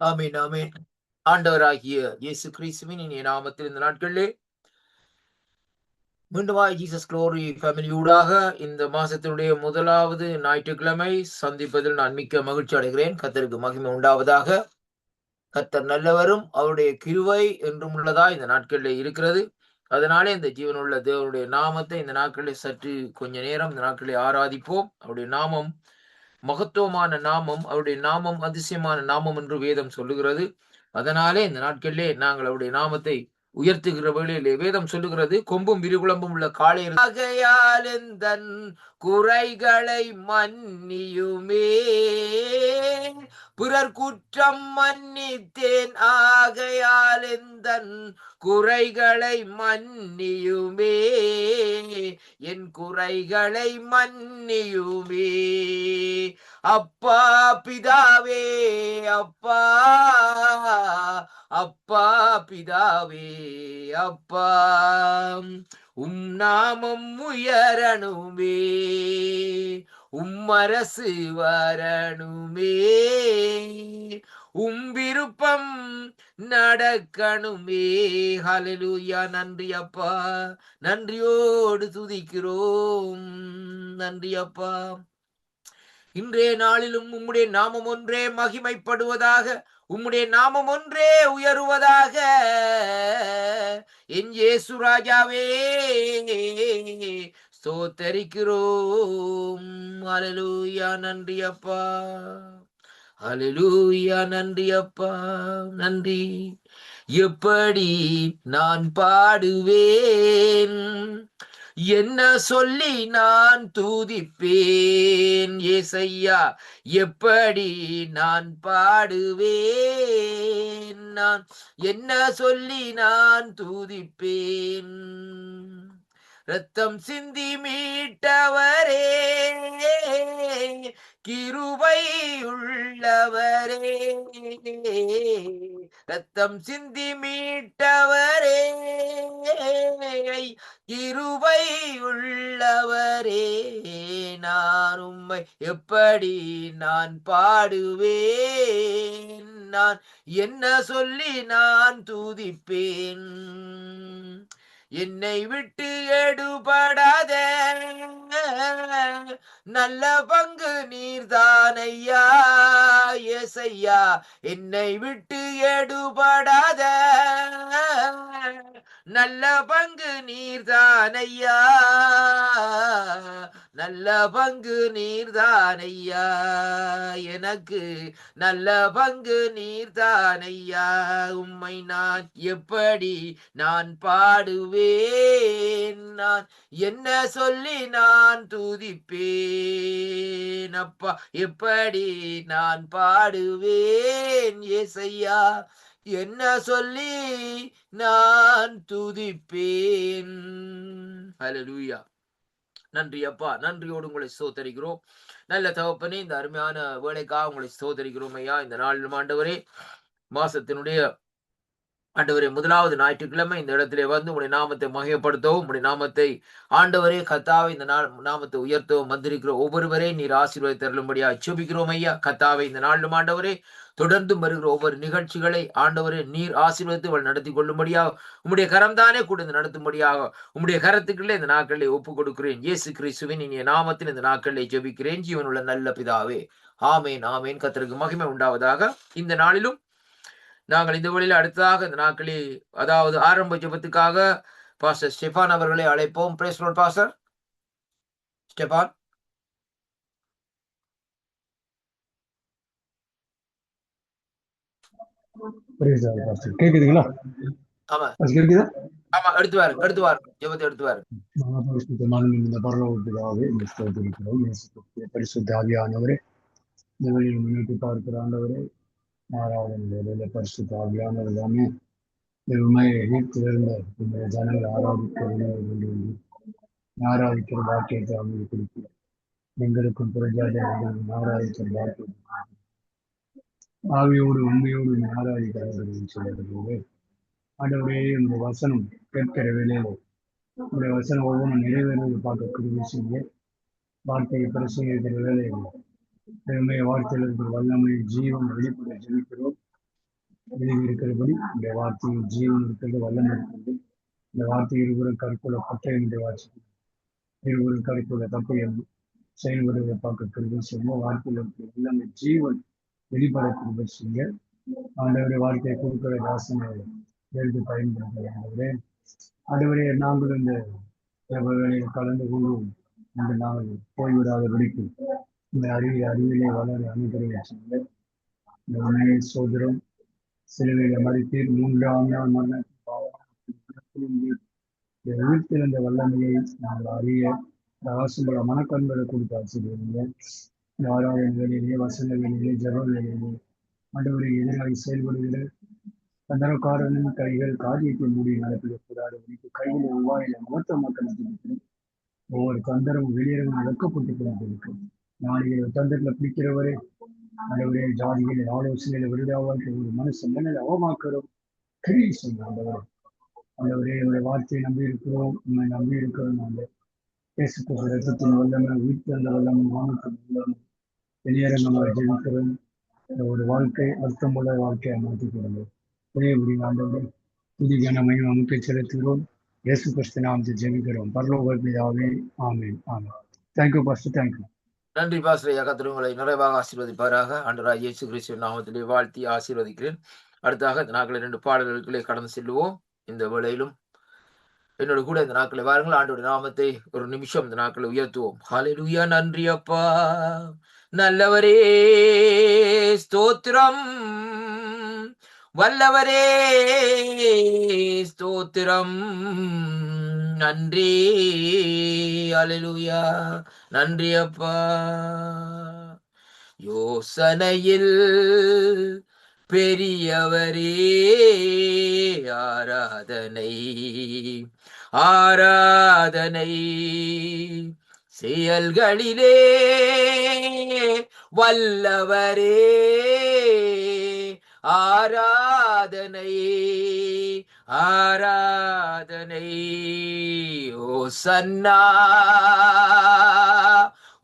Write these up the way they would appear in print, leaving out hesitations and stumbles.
ஆமென், ஆமென். ஆண்டவராகிய இயேசு கிறிஸ்துவின் இனிய நாமத்தில் இந்த நாட்களிலே மீண்டுமாய் ஜீசஸ் குளோரி ஃபேமிலியூடாக இந்த மாசத்தினுடைய முதலாவது ஞாயிற்றுக்கிழமை சந்திப்பதில் நான் மிக்க மகிழ்ச்சி அடைகிறேன். கர்த்தருக்கு மகிமை உண்டாவதாக. கர்த்தர் நல்லவரும் அவருடைய கிருபை என்றும் உள்ளதா இந்த நாட்களிலே இருக்கிறது. அதனாலே இந்த ஜீவனுள்ள தேவனுடைய நாமத்தை இந்த நாட்களிலே சற்று கொஞ்ச நேரம் இந்த நாட்களிலே ஆராதிப்போம். அவருடைய நாமம் மகத்துவமான நாமம், அவருடைய நாமம் அதிசயமான நாமம் என்று வேதம் சொல்லுகிறது. அதனாலே இந்த நாட்களிலே நாங்கள் அவருடைய நாமத்தை உயர்த்துகிற வேளையிலே வேதம் சொல்லுகிறது, கொம்பும் விரிகுளம்பும் உள்ள காளை ஆகையால் எந்தன் குறைகளை மன்னியுமே, பிறர் குற்றம் மன்னித்தேன் ஆகையால் எந்தன் குறைகளை மன்னியுமே, என் குறைகளை மன்னியுமே. அப்பா பிதாவே, அப்பா அப்பா பிதாவே, அப்பா நாமம் உயரணுமே, அரசு வரணுமே, விருப்பம் நடக்கணுமே. ஹல்லேலூயா. நன்றி அப்பா, நன்றியோடு துதிக்கிறோம். நன்றி அப்பா. இன்றைய நாளிலும் உம்முடைய நாமம் ஒன்றே மகிமைப்படுவதாக, உம்முடைய நாமம் ஒன்றே உயருவதாக. என் இயேசு ராஜாவே ஸ்தோத்தரிக்கிறோம். ஹல்லேலூயா. நன்றி அப்பா, ஹல்லேலூயா. நன்றி அப்பா, நன்றி. எப்படி நான் பாடுவேன், என்ன சொல்லி நான் துதிப்பேன் ஏசையா, எப்படி நான் பாடுவேன், நான் என்ன சொல்லி நான் துதிப்பேன். ரத்தம் சிந்தி மீட்டவரே, கிருபை உள்ளவரே, ரத்தம் சிந்தி மீட்டவரே, கிருபை உள்ளவரே, நான் உம்மை எப்படி நான் பாடுவேன், நான் என்ன சொல்லி நான் துதிப்பேன். என்னை விட்டு எடுபடாத நல்ல பங்கு நீர்தானையா ஏசையா, என்னை விட்டு எடுபடாத நல்ல பங்கு நீர்தானையா, நல்ல பங்கு நீர்தானையா, எனக்கு நல்ல பங்கு நீர்தானையா. உம்மை நான் எப்படி நான் பாடுவேன், நான் என்ன சொல்லி நான் துதிப்பேன். அப்பா எப்படி நான் பாடுவேன் ஏசையா, என்ன சொல்லி நான் துதிப்பேன். ஹல்லேலூயா. நன்றி அப்பா, நன்றியோடு உங்களை ஸ்தோத்தரிக்கிறோம். நல்ல தகப்பனே, இந்த அருமையான வேலைக்காக உங்களை ஸ்தோத்தரிக்கிறோம் ஐயா. இந்த நாளிலும் ஆண்டவரே, மாசத்தினுடைய ஆண்டவரே முதலாவது ஞாயிற்றுக்கிழமை இந்த இடத்திலே வந்து உங்களுடைய நாமத்தை மகிமைப்படுத்தவும், உங்களுடைய நாமத்தை ஆண்டவரே கர்த்தாவே இந்த நாமத்தை உயர்த்தவும் வந்திருக்கிற ஒவ்வொருவரே நீர் ஆசீர்வாதத்தை தரும்படியா ஜெபிக்கிறோம் ஐயா. கர்த்தாவே இந்த நாளிலும் ஆண்டவரே தொடர்ந்து வருகிற ஒவ்வொரு நிகழ்ச்சிகளை ஆண்டவரே நீர் ஆசீர்வாதத்தை நடத்தி கொள்ளும்படியாக உம்முடைய கரம்தானே கூட நடத்தும்படியாக உம்முடைய கரத்துக்குள்ளே இந்த நாட்களை ஒப்புக் கொடுக்கிறேன். இயேசு கிறிஸ்துவின் இனிய நாமத்தில் இந்த நாட்களை ஜெபிக்கிறேன் ஜீவனுள்ள நல்ல பிதாவே. ஆமேன், ஆமேன். கர்த்தருக்கு மகிமை உண்டாவதாக. இந்த நாளிலும் நாங்கள் இந்த வழியில் அடுத்ததாக இந்த நாட்களில் அதாவது ஆரம்ப ஜெபத்துக்காக பாஸ்டர் ஸ்டெபான் அவர்களை அழைப்போம். Praise the lord pastor Stephen. கேக்குதுங்களா? ஆமா கேக்குதா? ஆமா, எடுத்து வாருங்க, ஜெபத்தை எடுத்து வாருங்க. இந்த பரலோகத்துக்காகவே இந்த ஸ்தோத்திரிக்கிறோம். பரிசுத்த ஆவியானவரே, இந்த வழியில் முன்னிட்டு பார்க்கிற ஆண்டவரே, ஆறாவது வேலையில பரிசுத்த ஆவியானவர் எல்லாமே வீட்டிலிருந்த இந்த ஜனங்கள் ஆராதிக்கிற வாக்கியத்தை அவங்களுக்கு கொடுக்கிறோம். எங்களுக்கும் புரஜாதிகள் ஆராதிக்கிற வாக்கியம் ஆவியோடு உண்மையோடு ஆராதிக்கிறார்கள் சொல்லுகிறது. ஆண்டவரே, இந்த வசனம் கேட்கிற வேலையில உங்களுடைய வசனம் ஒவ்வொன்றும் நிறைவேறுவது பார்க்கக்கூடிய விஷயம். வார்த்தையை பிரசங்கிக்கிற வேலையில் பெருமையை வார்த்தையில் இருக்கிற வல்லமை ஜீவன் வெளிப்பட ஜெபிக்கிறோம். எழுதியிருக்கிறபடி இந்த வார்த்தையில் ஜீவன் இருக்கிறது, வல்லமை இருக்கிறது. இந்த வார்த்தை இருவரும் கருக்குள்ள பட்டை என்று வாசி இருவரும் கருக்குள்ள தப்பை செயல்படுவதை பார்க்க கிருபை செய்ய, வார்த்தையில் இருக்கிற எல்லாமே ஜீவன் வெளிப்பட கிருபை செய்ய, ஆண்டவருடைய வாழ்க்கையை கொடுக்கிற ராசனை எழுதி பயன்படுத்துகிறே. ஆண்டவரே, நாங்கள் இந்த வேலையில் கலந்து கொள்வோம். இந்த நாள் போய்விடாத பிடிக்கும் இந்த அறிவிலே வளர அனுகிரகம் செய்ய, இந்த உண்மையை சோதரம் சிலுவையில மறித்தீர், 3ஆம் நாள் மரணத்தில் உயிர்த்தெழுந்த வல்லமையை நாங்கள் அறிய ராசும்பல மனக்கண்களை கொடுத்து ஆசிரியர்களே. இந்த ஆராதனை வேலையிலே, வசன வேலையிலே, ஜப வேலையிலே ஆண்டவரை எதிராக செயல்படுகிற தந்திரக்காரனின் கைகள் காரியத்தை மூடி நடப்பிடக்கூடாது. கையில் உருவாயில மொத்த மக்களுக்கு ஒவ்வொரு தந்திரமும் வெளியேறவும் நடக்கப்பட்டு கொண்டிருக்கும். நாளைய தந்திரத்தில் பிடிக்கிறவரே ஆண்டவரே, ஜாதிகளின் ஆலோசனையில விருதாவாக்கி ஒரு மனுஷன் மனதை அவமாக்கிறோம். கிரியை செய்யும் ஆண்டவரே. ஆண்டவரே, என்னுடைய வார்த்தையை நம்பி இருக்கிறோம், உண்மை நம்பி இருக்கிறோம். நாங்கள் பேசுகிற ரத்தத்தின் வல்லமை, வீட்டில் வல்லமை, மாமத்தின் வல்லமை வெளியேற நம்ம ஜெயிக்கிறோம். இந்த ஒரு வாழ்க்கை அர்த்தமுள்ள வாழ்க்கையை மாற்றிக்கிறோம். ஒரே ஒரு ஆண்டவரே, புதிய நம்மையும் அமைக்க செலுத்துகிறோம். இயேசு கிறிஸ்து நாமத்தை ஜெபிக்கிறோம். பரலோக பிதாவே, amen. Amen. Thank you pastor, thank you. நன்றி பாஸ்டர். கர்த்தர் உங்களை நிறைவாக ஆசீர்வதிப்பாராக. ஆண்டவராகிய இயேசு கிறிஸ்துவின் நாமத்திலே வாழ்த்தி ஆசீர்வதிக்கிறேன். அடுத்தாக இந்த நாட்களில் 2 பாடல்களுக்குள்ளே கடந்து செல்லுவோம். இந்த வேளையிலும் என்னோட கூட இந்த நாட்களை வாருங்கள். ஆண்டவருடைய நாமத்தை ஒரு நிமிஷம் இந்த நாட்களை உயர்த்துவோம். ஹல்லேலூயா. நன்றி அப்பா, நல்லவரே, ஸ்தோத்திரம். வல்லவரே, ஸ்தோத்திரம். நன்றி. ஹல்லேலூயா. நன்றி அப்பா. யோசனையில் பெரியவரே, ஆராதனை ஆராதனை. செயல்களிலே வல்லவரே, ஆராதனை ஆராதனை. ஓசன்னா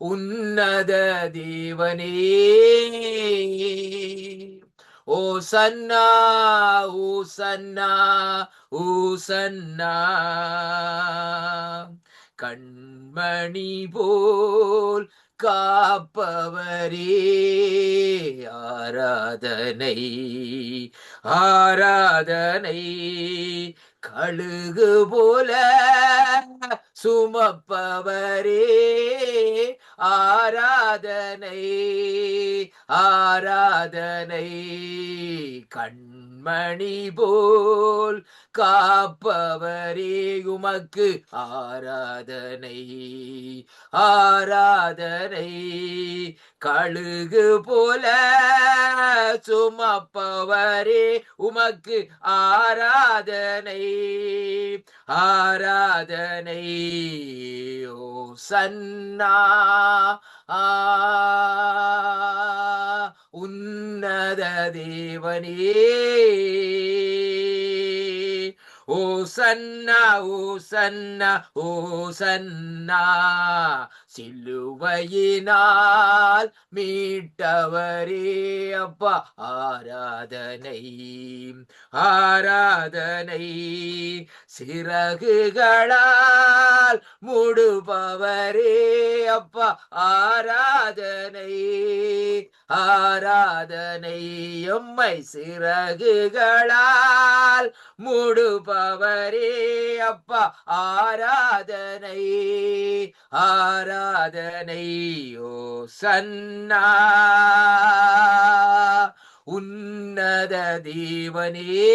உன்னத தேவனே, ஓசன்னா ஓசன்னா ஓசன்னா. கண்மணி போல் காப்பவரே, ஆராதனை ஆராதனை. கழுகு போல சுமப்பவரே, ஆராதனை ஆராதனை. கண்மணி போல் காப்பவரே, உமக்கு ஆராதனை ஆராதனை. கழுகு போல சுமப்பவரே, உமக்கு ஆராதனை ஆராதனை. ஓசன்னா உன்னத தேவனே, ஓசன்னா ஓசன்னா ஓசன்னா. சிலுவையினால் மீட்டவரே, அப்பா, ஆராதனை ஆராதனை. சிறகுகளால் மூடுபவரே, அப்பா, ஆராதனை ஆராதனை. எம்மை சிறகுகளால் மூடுபவரே, அப்பா, ஆராதனை ஆராதனை. ஓசன்னா உன்னத தேவனே,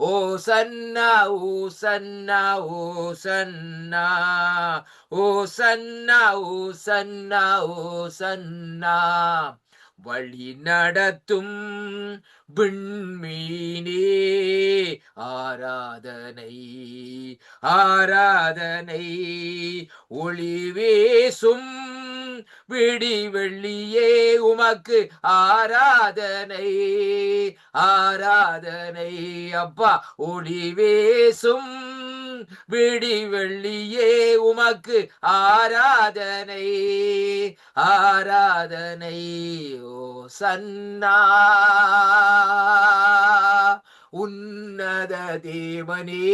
ஓசன்னா ஓசன்னா ஓசன்னா ஓசன்னா ஓசன்னா ஓசன்னா. வழி நடத்தும் விண்மீனே, ஆராதனை ஆராதனை. ஒளி வீசும் விடிவெள்ளியே, உமக்கு ஆராதனை ஆராதனை. அப்பா, ஒளி வீசும் விடி வெள்ளியே உமக்கு ஆராதனை ஆராதனை. ஓ சன்னா உன்னத தேவனே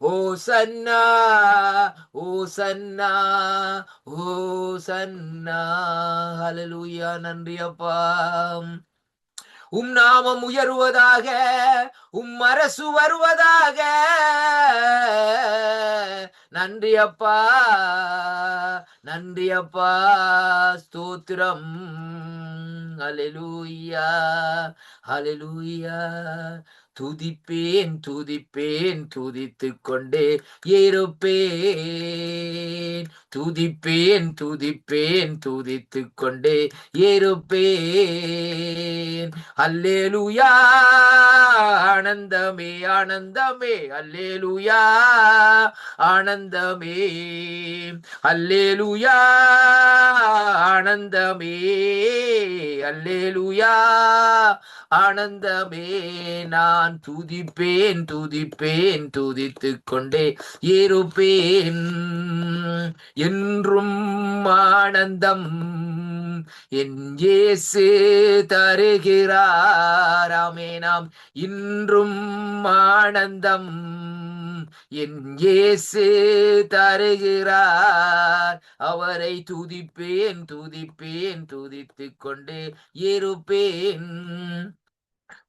ஓ சன்னா ஓ சன்னா ஓ சன்னா. ஹல்லேலூயா. நன்றி அப்பா. நாமம் உயருவதாக, அரசு வருவதாக. நன்றி அப்பா, நன்றி அப்பா, ஸ்தோத்திரம். ஹல்லேலூயா, ஹல்லேலூயா. துதிப்பேன் துதிப்பேன் துதித்துக் கொண்டே இருப்பேன். துதிப்பேன் துதிப்பேன் துதித்துக் கொண்டே இருப்பேன். அல்லேலூயா ஆனந்தமே ஆனந்தமே. அல்லேலூயா ஆனந்தமே. அல்லேலூயா ஆனந்தமே. அல்லேலூயா ஆனந்தமே. நான் துதிப்பேன் துதிப்பேன் துதித்துக் கொண்டே இருப்பேன். என்றும் ஆனந்தம் என் இயேசு தருகிறாராமே. நாம் இன்றும் ஆனந்தம் என் இயேசு தருகிறார். அவரை துதிப்பேன் துதிப்பேன் துதித்துக் கொண்டே இருப்பேன்.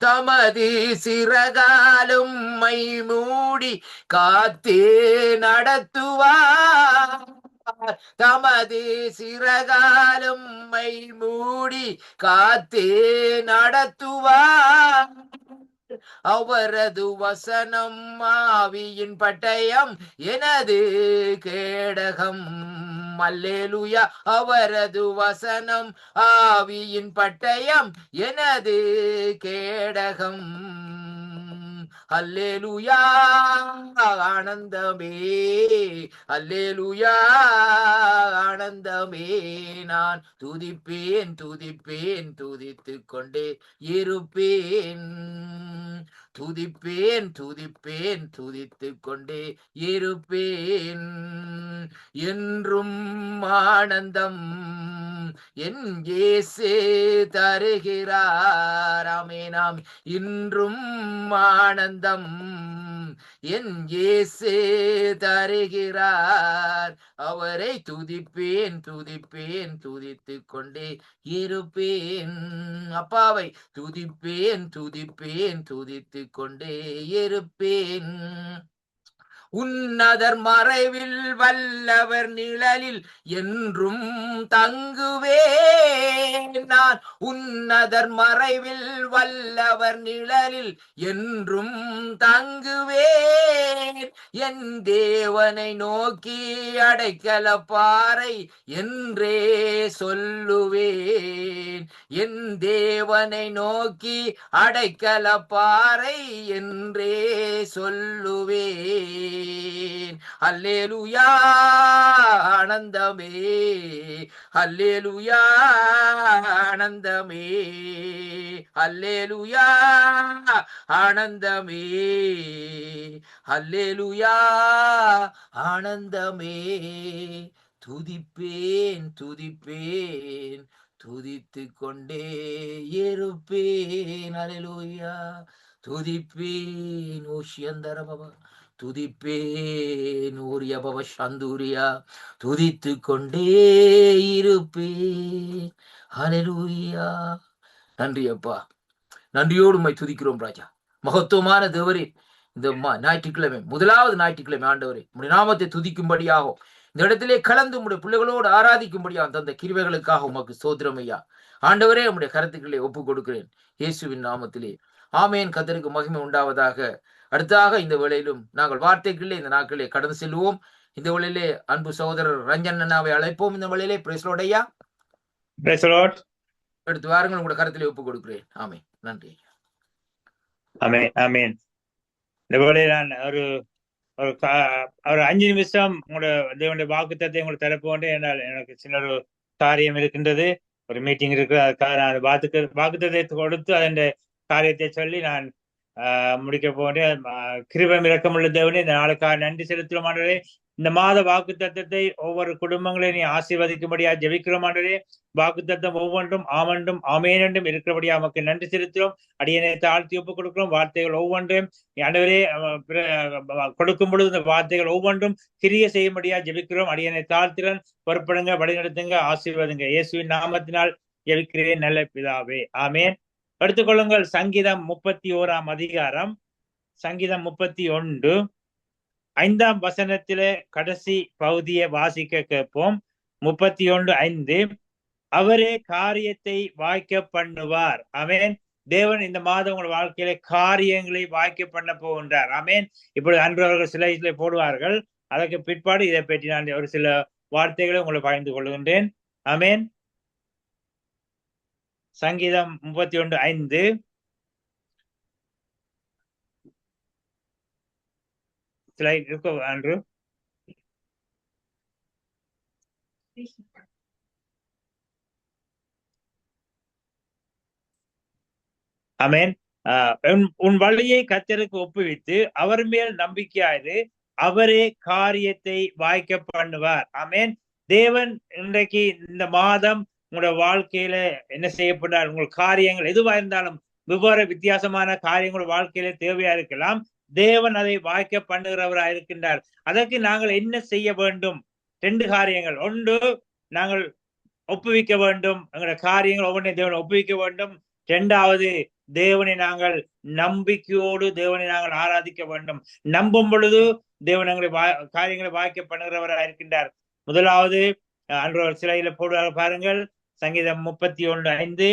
தமது சிறகாலும் மை மூடி காத்தே நடத்துவார். தமது சிறகாலும் மை மூடி காத்தே நடத்துவார். அவரது வசனம் ஆவியின் பட்டயம் எனது கேடகம். அல்லேலூயா. அவரது வசனம் ஆவியின் பட்டயம் எனது கேடகம். அல்லேலூயா ஆனந்தமே. அல்லேலூயா ஆனந்தமே. நான் துதிப்பேன் துதிப்பேன் துதித்துக் கொண்டே இருப்பேன். துதிப்பேன் துதிப்பேன் துதித்துக் கொண்டே இருப்பேன். என்றும் ஆனந்தம் என் இயேசு தருகிறாராமே. நாம் இன்றும் ஆனந்தம் என் இயேசு தருகிறார். அவரை துதிப்பேன் துதிப்பேன் துதித்துக் கொண்டே இருப்பேன். அப்பாவை துதிப்பேன் துதிப்பேன் துதித்துக் கொண்டே இருப்பேன். உன்னதர் மறைவில் வல்லவர் நிழலில் என்றும் தங்குவேன். நான் உன்னதர் மறைவில் வல்லவர் நிழலில் என்றும் தங்குவேன். என் தேவனை நோக்கி அடைக்கல பாறை என்றே சொல்லுவேன். என் தேவனை நோக்கி அடைக்கல பாறை என்றே சொல்லுவேன். அல்லேலூயா ஆனந்தமே. அல்லேலூயா ஆனந்தமே. அல்லேலூயா ஆனந்தமே. அல்லேலூயா ஆனந்தமே. துதிப்பேன் துதிப்பேன் துதித்துக் கொண்டே இருப்பேன். அல்லேலூயா. துதிப்பேன் ஓஷியந்தர பவ. துதிப்பேன் ஊரிய பவ சந்தூரியா. துதித்துக் கொண்டே இருப்பேன். ஹல்லேலூயா. நன்றி அப்பா. நன்றியோடு உம்மை துதிக்கிறோம் ராஜா. மகத்துவமான தேவரே, இந்த ஞாயிற்றுக்கிழமை, முதலாவது ஞாயிற்றுக்கிழமை ஆண்டவரே, உம்முடைய நாமத்தை துதிக்கும்படியாகும், இந்த இடத்திலே கலந்து உம்முடைய பிள்ளைகளோடு ஆராதிக்கும்படியாக தந்த கிருபைகளுக்காக உமக்கு ஸ்தோத்திரம் ஐயா. ஆண்டவரே, உம்முடைய கருத்துக்களை ஒப்புக் கொடுக்கிறேன் இயேசுவின் நாமத்திலே. ஆமேன். கர்த்தருக்கு மகிமை உண்டாவதாக. அடுத்தாக இந்த வேளையிலும் நாங்கள் வார்த்தைகளிலே இந்த நாட்களிலே கடந்து செல்வோம். இந்த வேளையிலே அன்பு சகோதரர் ரஞ்சன் அண்ணாவை அழைப்போம். இந்த வேளையிலே பிரைஸ் லார்ட் ஐயா. Praise Lord. எடுத்து வாருங்கள், உங்களுடைய கருத்திலே ஒப்புக் கொடுக்கிறேன். ஆமேன். நன்றி. ஆமேன் ஆமேன். இந்த வேளையில் நான் ஒரு 5 நிமிஷம் உங்களோட தேவனுடைய வாக்குத்தத்தை உங்களுக்கு தரப்போன்றே. என்றால் எனக்கு சின்ன ஒரு காரியம் இருக்கின்றது, ஒரு மீட்டிங் இருக்கு. அதுக்காக நான் வாக்குத்தத்தை கொடுத்து அதன் காரியத்தை சொல்லி நான் முடிக்க போகிற கிருபையும் இரக்கமுள்ள தேவனே, இந்த நாளுக்காக நன்றி செலுத்துகிறோம் ஆண்டவரே. இந்த மாத வாக்கு தத்தத்தை ஒவ்வொரு குடும்பங்களையும் நீ ஆசீர்வதிக்கும்படியா ஜெபிக்கிறோம் ஆண்டவரே. வாக்கு தத்தம் ஒவ்வொன்றும் ஆமண்டும் ஆமேன் என்றும் இருக்கிறபடியா நமக்கு நன்றி செலுத்துகிறோம். அடியனை தாழ்த்தி ஒப்புக் கொடுக்கிறோம். வார்த்தைகள் ஒவ்வொன்றையும் ஆண்டவரே கொடுக்கும் பொழுது இந்த வார்த்தைகள் ஒவ்வொன்றும் கிரிய செய்யும்படியா ஜெபிக்கிறோம். அடியனை தாழ்த்திறன் பொறுப்படுங்க, வழிநடத்துங்க, ஆசீர்வாதுங்க. இயேசுவின் நாமத்தினால் ஜெபிக்கிறேன் நல்ல பிதாவே, ஆமேன். எடுத்துக்கொள்ளுங்கள் சங்கீதம் 31 அதிகாரம், சங்கீதம் 31 5 வசனத்திலே கடைசி பகுதியை வாசிக்க கேட்போம். 31:5 அவரே காரியத்தை வாய்க்க பண்ணுவார். ஆமேன். தேவன் இந்த மாதம் உங்கள் வாழ்க்கையில காரியங்களை வாய்க்க பண்ண போகின்றார். ஆமேன். இப்பொழுது அன்று அவர்கள் சில இதில் போடுவார்கள். அதற்கு பிற்பாடு இதை பற்றி நான் ஒரு சில வார்த்தைகளை உங்களை பகிர்ந்து கொள்கின்றேன். ஆமேன். சங்கீதம் 31:5 ஸ்லைட் இருக்கு அன்று. ஆமேன். உன் வழியை கர்த்தருக்கு ஒப்புவித்து அவர் மேல் நம்பிக்கையாயிரு, அவரே காரியத்தை வாய்க்க பண்ணுவார். ஆமேன். தேவன் இன்றைக்கு இந்த மாதம் உங்களோட வாழ்க்கையில என்ன செய்யப்பட்டார், உங்கள் காரியங்கள் எதுவா இருந்தாலும் வெவ்வேறு வித்தியாசமான காரியங்கள் வாழ்க்கையில தேவையா இருக்கலாம். தேவன் அதை வாய்க்க பண்ணுகிறவராக இருக்கின்றார். அதற்கு நாங்கள் என்ன செய்ய வேண்டும்? 2 காரியங்கள். ஒன்று, நாங்கள் ஒப்புவிக்க வேண்டும், எங்களோட காரியங்கள் ஒவ்வொன்றையும் தேவனை ஒப்புவிக்க வேண்டும். 2வது, தேவனை நாங்கள் நம்பிக்கையோடு தேவனை நாங்கள் ஆராதிக்க வேண்டும். நம்பும் பொழுது தேவன் எங்களை காரியங்களை வாய்க்க பண்ணுகிறவராக இருக்கின்றார். முதலாவது அன்று சிலையில போடுவாங்க பாருங்கள், சங்கீதம் 31:5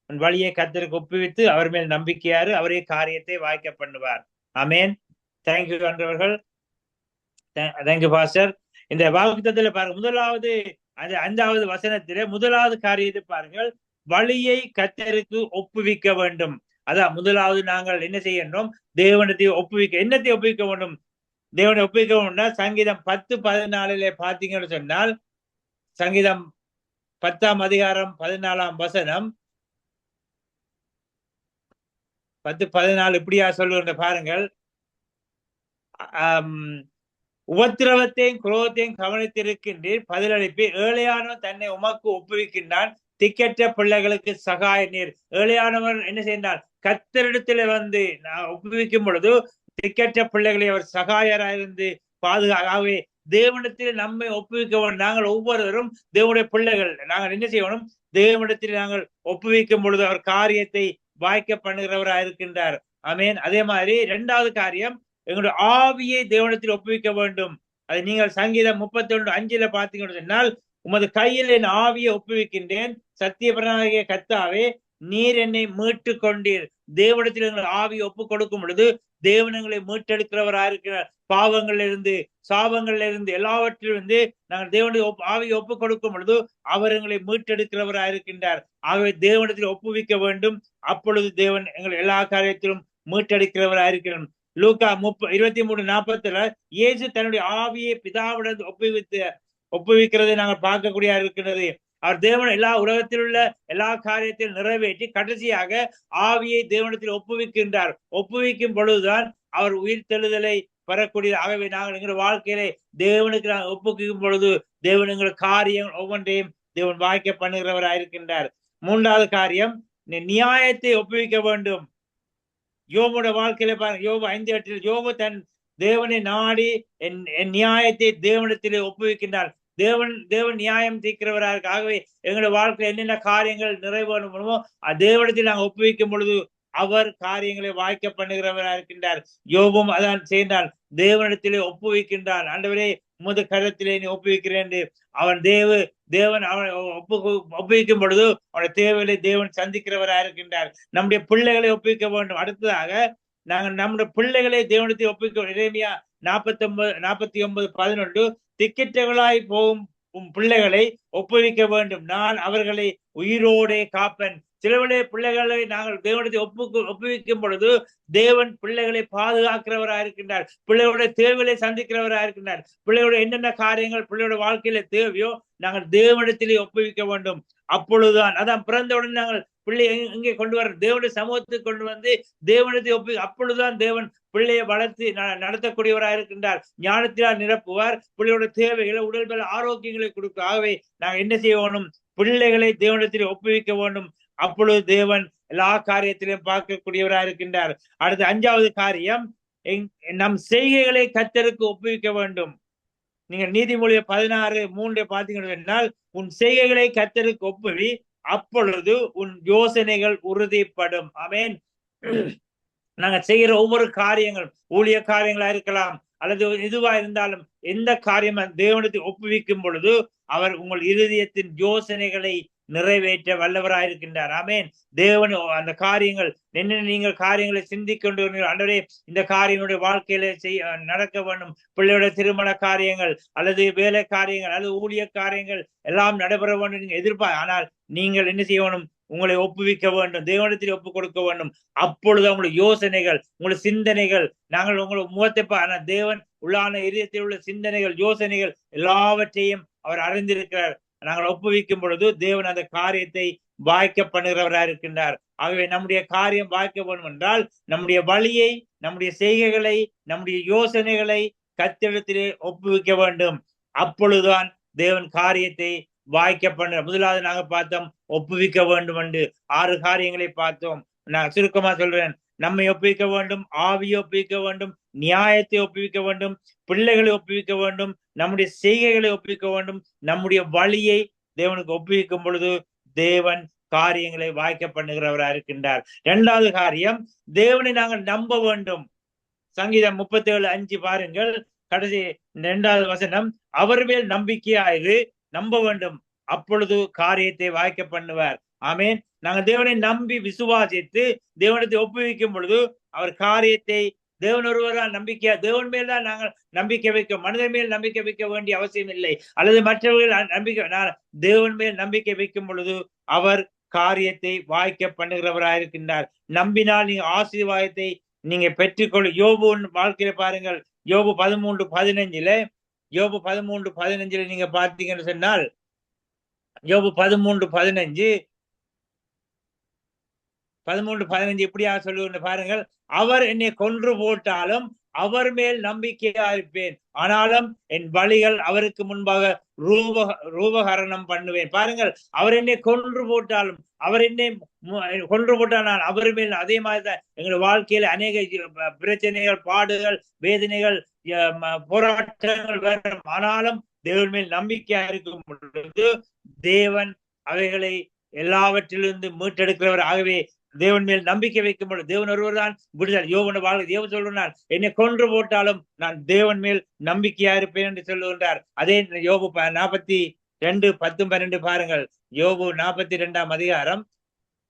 உன் வழியை கர்த்தருக்கு ஒப்புவித்து அவர் மேல் நம்பிக்கையாரு, அவரே காரியத்தை வாய்க்க பண்ணுவார். ஆமேன். தேங்க்யூ அன்றவர்கள், தேங்க்யூ பாஸ்டர். இந்த வாக்குத்தத்தத்துல பாருங்க, முதலாவது அந்த 5வது வசனத்திலே முதலாவது காரியத்தை பாருங்கள், வழியை கர்த்தருக்கு ஒப்புவிக்க வேண்டும். அதான் முதலாவது நாங்கள் என்ன செய்யணும், தேவனத்தை ஒப்புவிக்க. என்னத்தை ஒப்புவிக்க வேண்டும்? தேவனை ஒப்புவிக்க வேண்டும்னா சங்கீதம் 10:14 பார்த்தீங்கன்னு சொன்னால், சங்கீதம் 10 அதிகாரம் 14 வசனம் 10:14 இப்படியா சொல்லுகின்ற பாருங்கள், உபத்திரவத்தையும் குரோதத்தையும் கவனித்திருக்கின்றீர், பதிலளிப்பு ஏழையானவன் தன்னை உமக்கு ஒப்புவிக்கின்றான், திக்கற்ற பிள்ளைகளுக்கு சகாய நீர். ஏழையானவன் என்ன செய்தால் கர்த்தரிடத்துல வந்து நான் ஒப்புவிக்கும் பொழுது திக்கற்ற பிள்ளைகளை அவர் சகாயராயிருந்து பாதுகாக்கவே தேவனிடத்தில் நம்மை ஒப்புவிக்க வேண்டும். நாங்கள் ஒவ்வொருவரும் தேவனுடைய பிள்ளைகள். நாங்கள் என்ன செய்யணும்? தேவனிடத்தில் நாங்கள் ஒப்புவிக்கும் பொழுது அவர் காரியத்தை வாய்க்க பண்ணுகிறவராக இருக்கின்றார். ஆமேன். அதே மாதிரி 2வது காரியம், எங்களுடைய ஆவியை தேவனிடத்தில் ஒப்புவிக்க வேண்டும். அது நீங்கள் சங்கீதம் 31:5 பார்த்தீங்கன்னு சொன்னால், உமது கையில் என் ஆவியை ஒப்புவிக்கின்றேன், சத்தியபிரனாகிய கர்த்தாவே நீர் என்னை மீட்டு கொண்டீர். தேவனிடத்தில் எங்கள் ஆவியை ஒப்புக் கொடுக்கும் பொழுது தேவன் எங்களை மீட்டெடுக்கிறவராக இருக்கிறார். பாவங்கள்ல இருந்து, சாபங்கள்ல இருந்து, எல்லாவற்றிலிருந்து நாங்கள் தேவனுடைய ஆவியை ஒப்புக் கொடுக்கும் பொழுது அவர் எங்களை மீட்டெடுக்கிறவராக இருக்கின்றார். ஆகவே தேவனிடத்தில் ஒப்புவிக்க வேண்டும். அப்பொழுது தேவன் எங்கள் எல்லா காரியத்திலும் மீட்டெடுக்கிறவராக இருக்கிறார். லூக்கா 23:40 இயேசு தன்னுடைய ஆவியை பிதாவிடம் ஒப்புவிக்கிறதை நாங்கள் பார்க்கக்கூடிய இருக்கிறது. அவர் தேவன் எல்லா உலகத்தில் உள்ள எல்லா காரியத்தையும் நிறைவேற்றி கடைசியாக ஆவியை தேவனிடத்தில் ஒப்புவிக்கின்றார். ஒப்புவிக்கும் பொழுதுதான் அவர் உயிர் தெழுதலை பெறக்கூடிய. ஆகவே நாங்கள் எங்கள் வாழ்க்கையிலே தேவனுக்கு நாங்கள் ஒப்புவிக்கும் பொழுது தேவன் எங்கள் காரியம் ஒவ்வொன்றையும் தேவன் வாய்க்க பண்ணுகிறவராக இருக்கின்றார். 3வது காரியம், நியாயத்தை ஒப்புவிக்க வேண்டும். யோபோட வாழ்க்கையில பாருங்க, யோபு 5:8 யோபு தன் தேவனை நாடி என் நியாயத்தை தேவனிடத்திலே ஒப்புவிக்கின்றார். தேவன் நியாயம் தீர்க்கிறவராக. ஆகவே எங்களுடைய வாழ்க்கையில் என்னென்ன காரியங்கள் நிறைவேறணுமோ தேவனிடத்தில் நாங்கள் ஒப்புவிக்கும் பொழுது அவர் காரியங்களை வாய்க்க பண்ணுகிறவராக இருக்கின்றார். யோபும் அதான் செய்தால், தேவனிடத்திலே ஒப்புவிக்கின்றான். ஆண்டவரே உமது கரத்திலே நீ ஒப்புவிக்கிறேன். அவன் தேவன் அவனை ஒப்புவிக்கும் பொழுது அவனுடைய தேவைகளை தேவன் சந்திக்கிறவராக இருக்கின்றார். நம்முடைய பிள்ளைகளை ஒப்புவிக்க வேண்டும். அடுத்ததாக நாங்கள் நம்முடைய பிள்ளைகளை தேவனிடத்தில் ஒப்புவிக்க. எரேமியா 49:11 திக்கற்றவர்களாய் போகும் பிள்ளைகளை ஒப்புவிக்க வேண்டும், நான் அவர்களை உயிரோடே காப்பேன். சிலவுடைய பிள்ளைகளை நாங்கள் தேவனிடத்தை ஒப்புவிக்கும் பொழுது தேவன் பிள்ளைகளை பாதுகாக்கிறவராக இருக்கின்றார். பிள்ளைகளுடைய தேவைகளை சந்திக்கிறவராக இருக்கின்றார். பிள்ளைகளுடைய என்னென்ன காரியங்கள் பிள்ளையோட வாழ்க்கையில தேவையோ நாங்கள் தேவனிடத்திலே ஒப்புவிக்க வேண்டும். அப்பொழுதுதான், அதான் பிறந்தவுடன் நாங்கள் பிள்ளையை இங்கே கொண்டு வர தேவனுடைய சமூகத்துக்கு கொண்டு வந்து தேவனத்தை அப்பொழுதுதான் தேவன் பிள்ளையை வளர்த்து நடத்தக்கூடியவராக இருக்கின்றார். ஞானத்தினால் நிரப்புவார். பிள்ளையோட தேவைகளை உடல் பல ஆரோக்கியங்களை கொடுக்க. ஆகவே நாங்கள் என்ன செய்ய வேண்டும்? பிள்ளைகளை தேவனிடத்தில் ஒப்புவிக்க வேண்டும். அப்பொழுது தேவன் எல்லா காரியத்திலையும் பார்க்கக்கூடியவராக இருக்கின்றார். அடுத்து 5வது காரியம், நம் செய்கைகளை கர்த்தருக்கு ஒப்புவிக்க வேண்டும். நீங்க நீதிமொழி 16:3 பார்த்தீங்கன்னா, உன் செய்கைகளை கர்த்தருக்கு ஒப்புவி, அப்பொழுது உன் யோசனைகள் உறுதிப்படும். ஆமென். நாங்க செய்கிற ஒவ்வொரு காரியங்கள், ஊழிய காரியங்களா இருக்கலாம் அல்லது எதுவா இருந்தாலும், எந்த காரியம் தேவனுக்கு ஒப்புவிக்கும் பொழுது அவர் உங்கள் இருதயத்தின் யோசனைகளை நிறைவேற்ற வல்லவராயிருக்கின்றார். ஆமென். தேவன் அந்த காரியங்கள் என்ன நீங்கள் காரியங்களை சிந்திக்கொண்டு ஆண்டவரே இந்த காரியங்களுடைய வாழ்க்கையில நடக்க வேண்டும். பிள்ளையோட திருமண காரியங்கள் அல்லது வேலை காரியங்கள் அல்லது ஊழிய காரியங்கள் எல்லாம் நடைபெற வேண்டும் நீங்க எதிர்பார்க்க. ஆனால் நீங்கள் என்ன செய்யணும்? உங்களை ஒப்புவிக்க வேண்டும், தேவனிடத்தில் ஒப்பு கொடுக்க வேண்டும். அப்பொழுது உங்களுடைய யோசனைகள், உங்களுடைய சிந்தனைகள், நாங்கள் உங்களுடைய முகத்தை தேவன் உள்ளான இதயத்தில் உள்ள சிந்தனைகள், யோசனைகள் எல்லாவற்றையும் அவர் அறிந்திருக்கிறார். நாங்கள் ஒப்புவிக்கும் பொழுது தேவன் அந்த காரியத்தை வாய்க்க பண்ணுகிறவராக இருக்கின்றார். ஆகவே நம்முடைய காரியம் வாய்க்க வேண்டும் என்றால் நம்முடைய வழியை, நம்முடைய செய்கைகளை, நம்முடைய யோசனைகளை கர்த்தரிடத்திலே ஒப்புவிக்க வேண்டும். அப்பொழுதுதான் தேவன் காரியத்தை வாய்க்க பண்ண. முதலாவது நாங்க பார்த்தோம் ஒப்புவிக்க வேண்டும் என்று 6 காரியங்களை பார்த்தோம். நான் சுருக்கமா சொல்றேன். நம்மை ஒப்புவிக்க வேண்டும், ஆவியை ஒப்புவிக்க வேண்டும், நியாயத்தை ஒப்புவிக்க வேண்டும், பிள்ளைகளை ஒப்புவிக்க வேண்டும், நம்முடைய செய்கைகளை ஒப்புவிக்க வேண்டும், நம்முடைய வழியை தேவனுக்கு ஒப்புவிக்கும் பொழுது தேவன் காரியங்களை வாய்க்க பண்ணுகிறவராக இருக்கின்றார். 2வது காரியம், தேவனை நாங்கள் நம்ப வேண்டும். சங்கீதம் 37:5 பாருங்கள், கடைசி 2வது வசனம், அவர் மேல் நம்பிக்கையாயிரு, நம்ப வேண்டும், அப்பொழுது காரியத்தை வாய்க்க பண்ணுவார். ஆமென். நாங்கள் தேவனை நம்பி விசுவாசித்து தேவனத்தை ஒப்புவிக்கும் பொழுது அவர் காரியத்தை, தேவன் ஒருவரால் நம்பிக்கை, தேவன் மேல் தான் நாங்கள் நம்பிக்கை வைக்க, மனிதன் மேல் நம்பிக்கை வைக்க வேண்டிய அவசியம் இல்லை, அல்லது மற்றவர்கள் நம்பிக்கை, தேவன் மேல் நம்பிக்கை வைக்கும் பொழுது அவர் காரியத்தை வாய்க்க பண்ணுகிறவராயிருக்கின்றார். நம்பினால் நீங்க ஆசீர்வாதத்தை நீங்க பெற்றுக்கொள்ள. யோபு வாழ்க்கையில பாருங்கள், யோபு 13:15 நீங்க பார்த்தீங்கன்னு சொன்னால், யோபு 13:15 இப்படியா சொல்லுங்க பாருங்கள், அவர் என்னை கொன்று போட்டாலும் அவர் மேல் நம்பிக்கையா இருப்பேன், ஆனாலும் என் வழிகள் அவருக்கு முன்பாக ரூபகரணம் பண்ணுவேன். பாருங்கள், அவர் என்னை கொன்று போட்டாலும், அவர் என்னை கொன்று போட்டால் நான் அவர் மேல், அதே மாதிரிதான் எங்களுடைய வாழ்க்கையில அநேக பிரச்சனைகள், பாடுகள், வேதனைகள், போராட்டங்கள் வரும். ஆனாலும் தேவன் மேல் நம்பிக்கையா இருக்கும் பொழுது தேவன் அவைகளை எல்லாவற்றிலிருந்து மீட்டெடுக்கிறவர். ஆகவே தேவன் மேல் நம்பிக்கை வைக்கும் பொழுது தேவன் ஒருவர் தான் விடுதல். யோபுடைய வாழ்க்கை தேவன் சொல்லுகிறார், என்னை கொன்று போட்டாலும் நான் தேவன் மேல் நம்பிக்கையா இருப்பேன் என்று சொல்லுகின்றார். அதே யோபு 42:10-12 பாருங்கள். யோபு 42ஆம் அதிகாரம்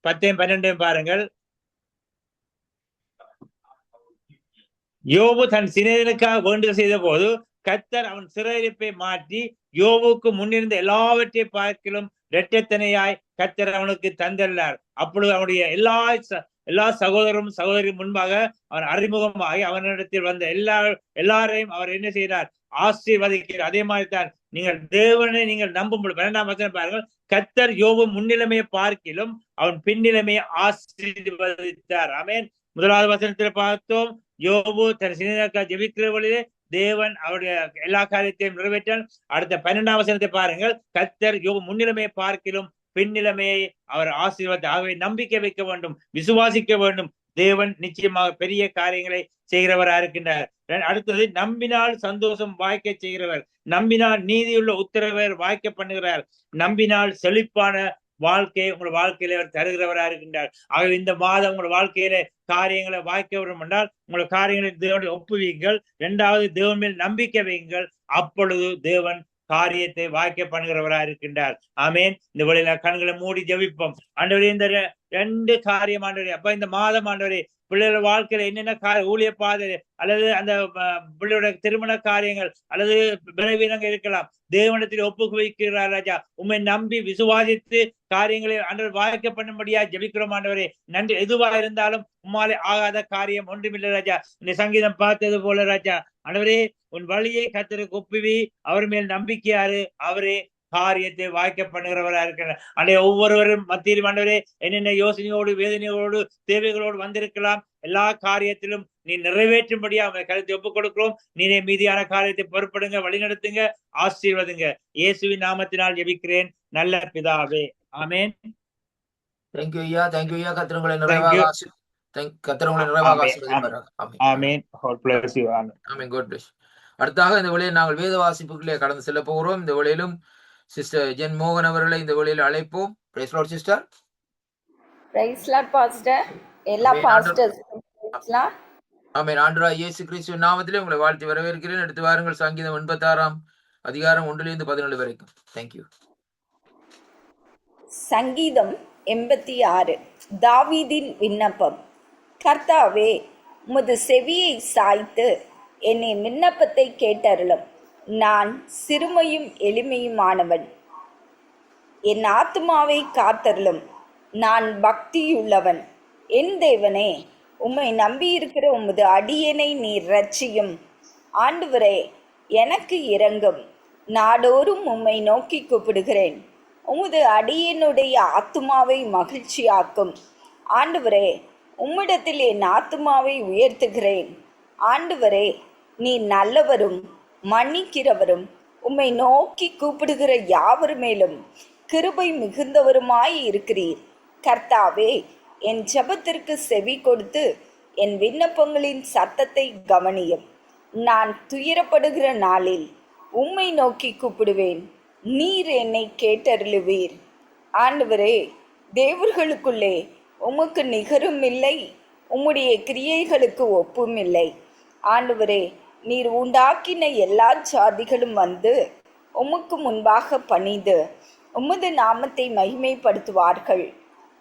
10-12 பாருங்கள். யோபு தன் சிநேகிதனுக்காக வேண்டுதல் செய்த போது கர்த்தர் அவன் சிறையிருப்பை மாற்றி யோபுக்கு முன்னிருந்த எல்லாவற்றை பார்க்கிலும் இரட்டைத்தனையாய் கர்த்தர் அவனுக்கு தந்தள்ளார். அப்பொழுது அவனுடைய எல்லா சகோதரரும் சகோதரி முன்பாக அவன் அறிமுகமாகி அவனிடத்தில் வந்த எல்லாரையும் அவர் என்ன செய்தார்? ஆசீர்வதிக்கிறார். அதே மாதிரி தான் நீங்கள் தேவனை நீங்கள் நம்பும் பொழுது 12ஆம் வசனம் பாருங்கள், கர்த்தர் யோபு முன்னிலைமையை பார்க்கிலும் அவன் பின்னிலைமையை ஆசீர்வதித்தார். ஆமென். 1வது வசனத்தில் பார்த்தோம், யோபு தன் சிநேகிதனுக்காக ஜெபிக்கிற வழியிலே தேவன் அவருடைய எல்லா காரியத்தையும் நிறைவேற்றார். அடுத்த 12ஆம் வசனத்தை பாருங்கள், கர்த்தர் யோபு முன்னிலைமையை பார்க்கிலும் பின்னிலைமையை அவர் ஆசீர்வாதம். ஆகவே நம்பிக்கை வைக்க வேண்டும், விசுவாசிக்க வேண்டும். தேவன் நிச்சயமாக பெரிய காரியங்களை செய்கிறவராக இருக்கின்றார். அடுத்தது, நம்பினால் சந்தோஷம் வாய்க்க செய்கிறவர், நம்பினால் நீதியுள்ள உத்தரவர் வாய்க்க பண்ணுகிறார், நம்பினால் செழிப்பான வாழ்க்கையை உங்கள் வாழ்க்கையில அவர் தருகிறவராக இருக்கின்றார். ஆகவே இந்த மாதம் உங்கள் வாழ்க்கையில காரியங்களை வாய்க்க வரும் என்றால் உங்கள் காரியங்களை தேவனை ஒப்புவீங்கள். 2வது, தேவன் மேல் நம்பிக்கை வையுங்கள். அப்பொழுது தேவன் காரியத்தை வாய்க்க பண்ணுகிறவராக இருக்கின்றார். ஆமேன். இந்த வழியில கண்களை மூடி ஜெபிப்போம். ஆண்டவரே, இந்த 2 காரியம் ஆண்டவரே, அப்ப இந்த மாதம் ஆண்டவரே பிள்ளைகளோட வாழ்க்கையில என்னென்ன ஊழிய பாதை அல்லது அந்த பிள்ளையோட திருமண காரியங்கள் அல்லது பலவீனங்கள் இருக்கலாம், தேவனத்தில் ஒப்புவிக்கிறார் ராஜா. உண்மை நம்பி விசுவாசித்து காரியங்களை ஆண்டவர் வாய்க்க பண்ணும்படியா ஜெபிக்கிறோம் ஆண்டவரே. நன்றி. எதுவா இருந்தாலும் உம்மாலே ஆகாத காரியம் ஒன்றுமில்லை ராஜா. இந்த சங்கீதம் பார்த்தது போல ராஜா, ஆண்டவரே உன் வழியை கர்த்தருக்கு ஒப்புவி, அவர் மேல் நம்பிக்கையாரு, அவரே காரியத்தை வாய்க்க பண்ணுகிறவரா இருக்கிற அன்றைய ஒவ்வொருவரும் மத்தியிலும் ஆண்டவரே என்னென்ன யோசனையோடு வேதனையோடு தேவைகளோடு வந்திருக்கலாம். எல்லா காரியத்திலும் நீ நிறைவேற்றும்படியா அவங்க கருத்தை ஒப்புக் கொடுக்கிறோம். நீனே மீதியான காரியத்தை பொறுப்படுங்க, வழிநடத்துங்க, ஆசீர்வதுங்க. இயேசுவின் நாமத்தினால் ஜெபிக்கிறேன் நல்ல பிதாவே. ஆமென். தேங்க்யூ ஐயா, தேங்க்யூ ஐயா. கத்திரங்களை நிறைவாக கத்திரங்களை நிறைவாக ஆசீர்வதிப்பாராக. ஆமென். God bless you. Amen. Amen. God bless. அடுத்தாக இந்த வேளையில் நாங்கள் வேத வாசிப்புகளே கடந்து செல்ல போகிறோம். இந்த வேளையிலும் சிஸ்டர் ஜென் மோகன் அவர்களை இந்த வேளையில் அழைப்போம். Praise Lord sister. Praise Lord pastor. எல்லா பாஸ்டர்ஸ் ஆமென். ஆண்டவராகிய இயேசு கிறிஸ்துவின் நாமத்திலே உங்களை வாழ்த்தி வரவேற்கிறேன். எடுத்து வாருங்கள் சங்கீதம் 86 அதிகாரம் 1-17 வரைக்கும். தேங்க்யூ. சங்கீதம் 86. தாவீதின் விண்ணப்பம். கர்த்தாவே, உமது செவியை சாய்த்து என்னை விண்ணப்பத்தை கேட்டருளும். நான் சிறுமையும் எளிமையுமானவன். என் ஆத்துமாவை காத்தருளும். நான் பக்தியுள்ளவன். என் தேவனே, உம்மை நம்பியிருக்கிற உமது அடியேனை நீர் இரட்சியும். ஆண்டவரே, எனக்கு இரங்கும். நாடோறும் உம்மை நோக்கி கூப்பிடுகிறேன். உமது அடியேனுடைய ஆத்துமாவை மகிழ்ச்சியாக்கும். ஆண்டவரே, உம்மிடத்தில் என் ஆத்துமாவை உயர்த்துகிறேன். ஆண்டவரே, நீ நல்லவரும் மன்னிக்கிறவரும் உம்மை நோக்கி கூப்பிடுகிற யாவர் மேலும் கிருபை மிகுந்தவருமாய் இருக்கிறீர். கர்த்தாவே, என் ஜெபத்திற்கு செவி கொடுத்து என் விண்ணப்பங்களின் சத்தத்தை கவனியும். நான் துயரப்படுகிற நாளில் உம்மை நோக்கி கூப்பிடுவேன். நீர் என்னை கேட்டருளுவீர். ஆண்டவரே, தேவர்களுக்குள்ளே உமக்கு நிகரும் இல்லை, உம்முடைய கிரியைகளுக்கு ஒப்பும் இல்லை. ஆண்டவரே, நீர் உண்டாக்கின எல்லா ஜாதிகளும் வந்து உமக்கு முன்பாக பணிந்து உமது நாமத்தை மகிமைப்படுத்துவார்கள்.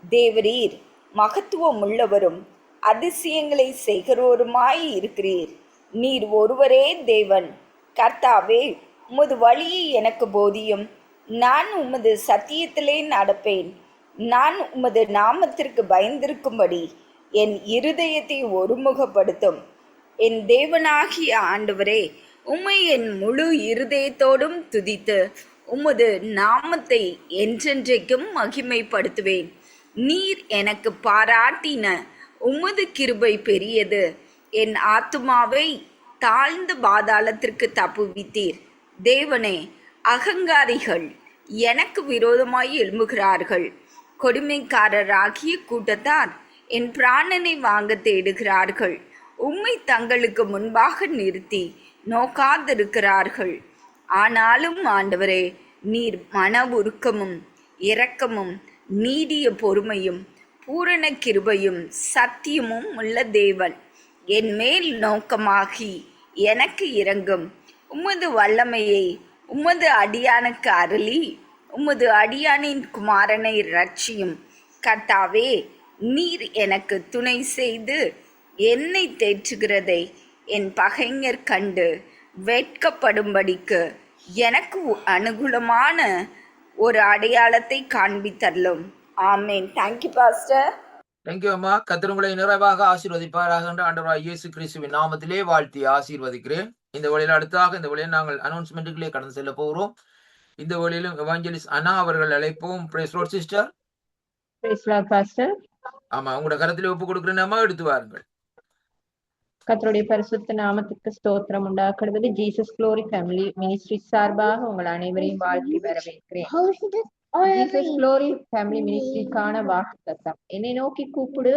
தேவரீர் மகத்துவம் உள்ளவரும் அதிசயங்களை செய்கிறோருமாய் இருக்கிறீர். நீர் ஒருவரே தேவன். கர்த்தாவே, உமது வழியை எனக்கு போதியும். நான் உமது சத்தியத்திலே நடப்பேன். நான் உமது நாமத்திற்கு பயந்திருக்கும்படி என் இருதயத்தை ஒருமுகப்படுத்தும். என் தேவனாகிய ஆண்டவரே, உம்மை என் முழு இருதயத்தோடும் துதித்து உமது நாமத்தை என்றென்றைக்கும் மகிமைப்படுத்துவேன். நீர் எனக்கு பாராட்டின உமது கிருபை பெரியது. என் ஆத்துமாவை தாழ்ந்த பாதாளத்திற்கு தப்புவித்தீர். தேவனே, அகங்காரிகள் எனக்கு விரோதமாய் எழும்புகிறார்கள். கொடுமைக்காரராகிய கூட்டத்தார் என் பிராணனை வாங்க தேடுகிறார்கள். உம்மை தங்களுக்கு முன்பாக நிறுத்தி நோக்காதிருக்கிறார்கள். ஆனாலும் ஆண்டவரே, நீர் மன உருக்கமும் இரக்கமும் நீடிய பொறுமையும் பூரண கிருபையும் சத்தியமும் உள்ள தேவன். என் மேல் நோக்கமாகி எனக்கு இரங்கும். உமது வல்லமையை உமது அடியானுக்கு அருளி உமது அடியானின் குமாரனை இரட்சியும். கர்த்தாவே, நீர் எனக்கு துணை செய்து என்னை தேற்றுகிறதை என் பகைஞர் கண்டு வெட்கப்படும்படிக்கு எனக்கு அனுகூலமான ஒரு அடையாளத்தை காண்பித்தரலும். ஆமேன். Thank you pastor. தேங்க்யூ அம்மா. கர்த்தர் உங்களை நிறைவாக ஆசீர்வதிப்பாராக என்று ஆண்டவராகிய இயேசு கிறிஸ்துவின் நாமத்திலே வாழ்த்தி ஆசீர்வதிக்கிறேன். இந்த வழியில் அடுத்தாக இந்த வழியில் நாங்கள் அனௌன்ஸ்மெண்ட்டுகளே கடந்து செல்ல போகிறோம். இந்த வழியிலும் எவாஞ்சலிஸ்ட் அண்ணா அவர்கள் அழைப்போம். Praise Lord sister. Praise Lord pastor. ஆமா, உங்களோட கருத்துல ஒப்பு கொடுக்கிறேன் அம்மா, எடுத்து வாருங்கள். கர்த்தருடைய பரிசுத்த நாமத்துக்கு ஸ்தோத்திரம் உண்டாக்குறது. ஜீசஸ் க்ளோரி ஃபேமிலி மினிஸ்ட்ரி சார்பாக உங்கள் அனைவரையும் வாழ்த்தி வரவேற்கிறேன். ஜீசஸ் க்ளோரி ஃபேமிலி மினிஸ்ட்ரிக்கான வாக்குத்தத்தம். என்னை நோக்கி கூப்பிடு,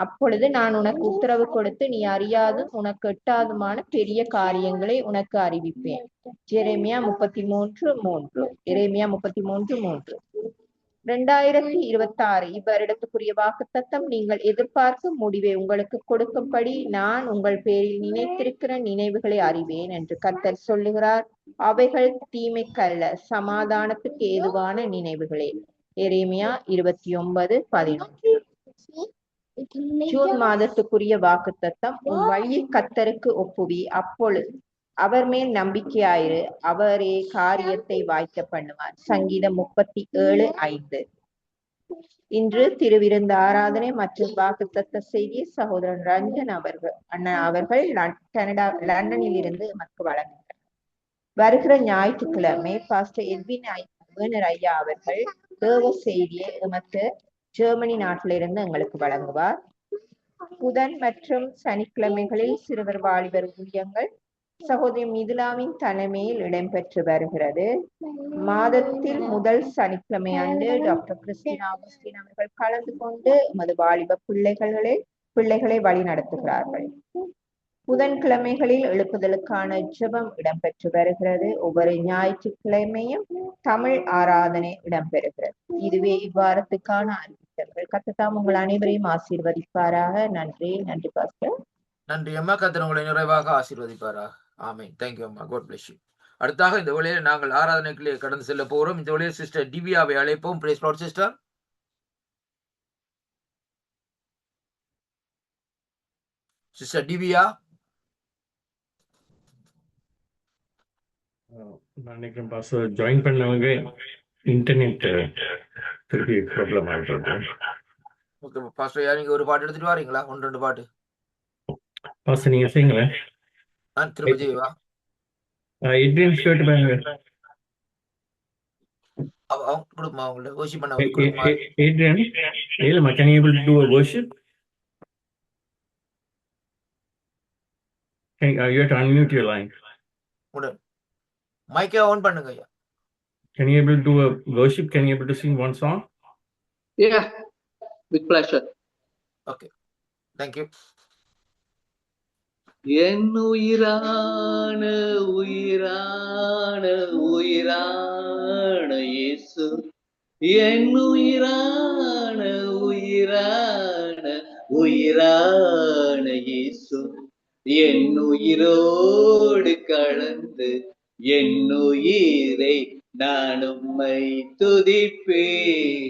அப்பொழுது நான் உனக்கு உத்தரவு கொடுத்து நீ அறியாதும் உனக்கு எட்டாதுமான பெரிய காரியங்களை உனக்கு அறிவிப்பேன். எரேமியா 33:3. எரேமியா 33:3. 2026 இவ்வருடத்துக்குரிய வாக்குத்தத்தம். நீங்கள் எதிர்பார்க்கும் முடிவை உங்களுக்கு கொடுக்கும்படி நான் உங்கள் பேரில் நினைத்திருக்கிற நினைவுகளை அறிவேன் என்று கர்த்தர் சொல்லுகிறார். அவைகள் தீமைக்கல்ல, சமாதானத்துக்கு ஏதுவான நினைவுகளே. எரேமியா 29:11. ஜூன் மாதத்துக்குரிய வாக்குத்தத்தம். உன் வழியை கர்த்தருக்கு ஒப்புவி, அப்பொழுது அவர் மேல் நம்பிக்கையாயிரு, அவரே காரியத்தை வாய்க்க பண்ணுவார். சங்கீதம் 37:5. இன்று திருவிருந்து ஆராதனை மற்றும் வாக்குத்தத்த செய்தியை சகோதரன் ரஞ்சன் அவர்கள் லண்டனில் இருந்து நமக்கு வழங்குகிறார். வருகிற ஞாயிற்றுக்கிழமை பாஸ்டர் எட்வின் வேணர் ஐயா அவர்கள் தேவ செய்தியை எமக்கு ஜெர்மனி நாட்டிலிருந்து எங்களுக்கு வழங்குவார். புதன் மற்றும் சனிக்கிழமைகளில் சிறுவர் வாலிபர் ஊழியங்கள் சகோதரி மிதுலாவின் தலைமையில் இடம்பெற்று வருகிறது. மாதத்தில் முதல் சனிக்கிழமை அன்று டாக்டர் கிறிஸ்டினா ஆகஸ்டின் அவர்கள் கலந்து கொண்டு எமது வாலிப பிள்ளைகளை வழி நடத்துகிறார்கள். புதன்கிழமைகளில் எழுப்புதலுக்கான ஜெபம் இடம்பெற்று வருகிறது. ஒவ்வொரு ஞாயிற்றுக்கிழமையும் தமிழ் ஆராதனை இடம்பெறுகிறது. இதுவே இவ்வாரத்துக்கான அறிவித்தல்கள். கர்த்தர் உங்கள் அனைவரையும் ஆசீர்வதிப்பாராக. நன்றி. நன்றி பாஸ்டர். நன்றி அம்மா. கர்த்தர் உங்களை நிறைவாக ஆசீர்வதிப்பாராக. ஆமென். தேங்க்யூ அம்மா. God bless you. அடுத்தாக இந்த வேளையில நாங்கள் ஆராதனைக்குள்ளே கடந்து செல்ல போகிறோம். இந்த வேளையில் சிஸ்டர் டிவியாவை அழைப்போம். Praise Lord sister. Sister Divya. நான் நினைக்கிறேன் பாஸ்டர் ஜாயின் பண்ணவங்க இன்டர்நெட் திருப்பி ப்ராப்ளம் ஆகிட்டு. ஓகே பாஸ்டர், யார் நீங்க ஒரு பாட்டு எடுத்துட்டு வாரீங்களா? 1-2 பாட்டு பாஸ்டர் நீங்க செய்யுங்களேன். திரும்ப செய்வா எட்ரின் ஷர்ட் பாருங்க. கொடுமா அவங்கள வர்ஷிப் பண்ண Adrian, Elma, can you able to do a worship? You have to unmute your line. மைக்கை ஆன் பண்ணுங்க ஐயா. Can you able to do a worship? Can you able to sing one song? Yeah, with pleasure. Okay, thank you. என் உயிரான உயிரான உயிரான இயேசு, என் உயிரான உயிரான உயிரான இயேசு, என் உயிரோடு கலந்து என் உயிரை நான் உம்மை துதிப்பேன்.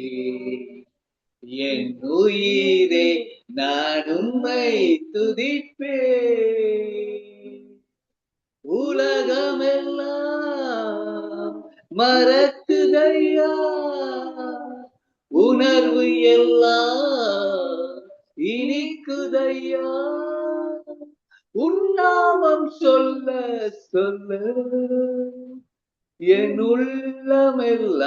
என் உயிரை நான் உம்மை துதிப்பேன். உலகமெல்லாம் மறக்குதையா, உணர்வு எல்லாம் இனிக்குதையா, உன்னாமம் சொல்ல சொல்ல என் உள்ளமெல்லாம்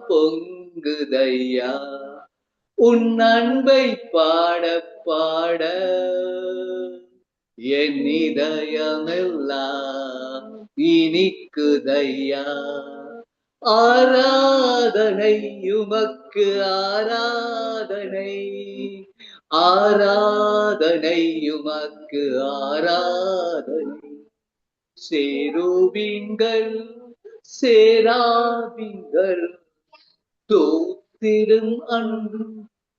பொங்குதையா, உன் அன்பை பாட பாட என் இதயமெல்லாம் இனிக்குதையா. ஆராதனை உமக்கு ஆராதனை, ஆராதனை உமக்கு ஆராதனை. சேருபீன்கள் சேராபீன்கள் தோத்திரும் அன்பு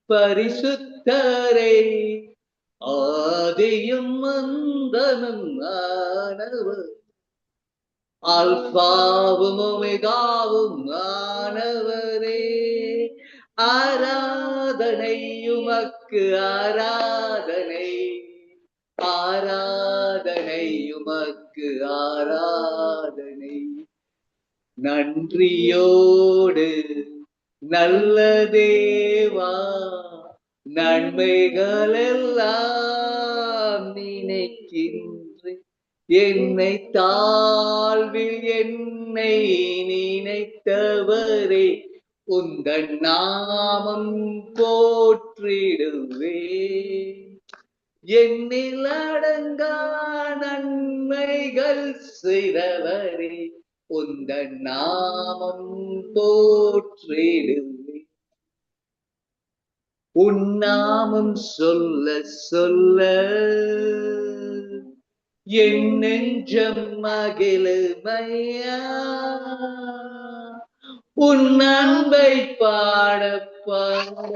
பரிசுத்தரே, ஆதியும் அந்தமும் ஆனவர், அல்பாவும் ஒமேகாவும் ஆனவரே. ஆராதனை உமக்கு ஆராதனை, ஆராதனை உமக்கு ஆராதனை. நன்றியோடு நல்ல தேவா, நன்மைகள் எல்லாம் நினைக்கின்றேன். என்னை தாழ்வில் என்னை நினைத்தவரே, உந்தன் நாமம் போற்றிடுவேன். என்னில் அடங்கா நன்மைகள் செய்தவரே, உந்தன் நாமம் போற்றிடுவேன். உன் நாமம் சொல்ல சொல்ல என் நெஞ்சம் மகிழுமையா, உன் அன்பை பாட பாட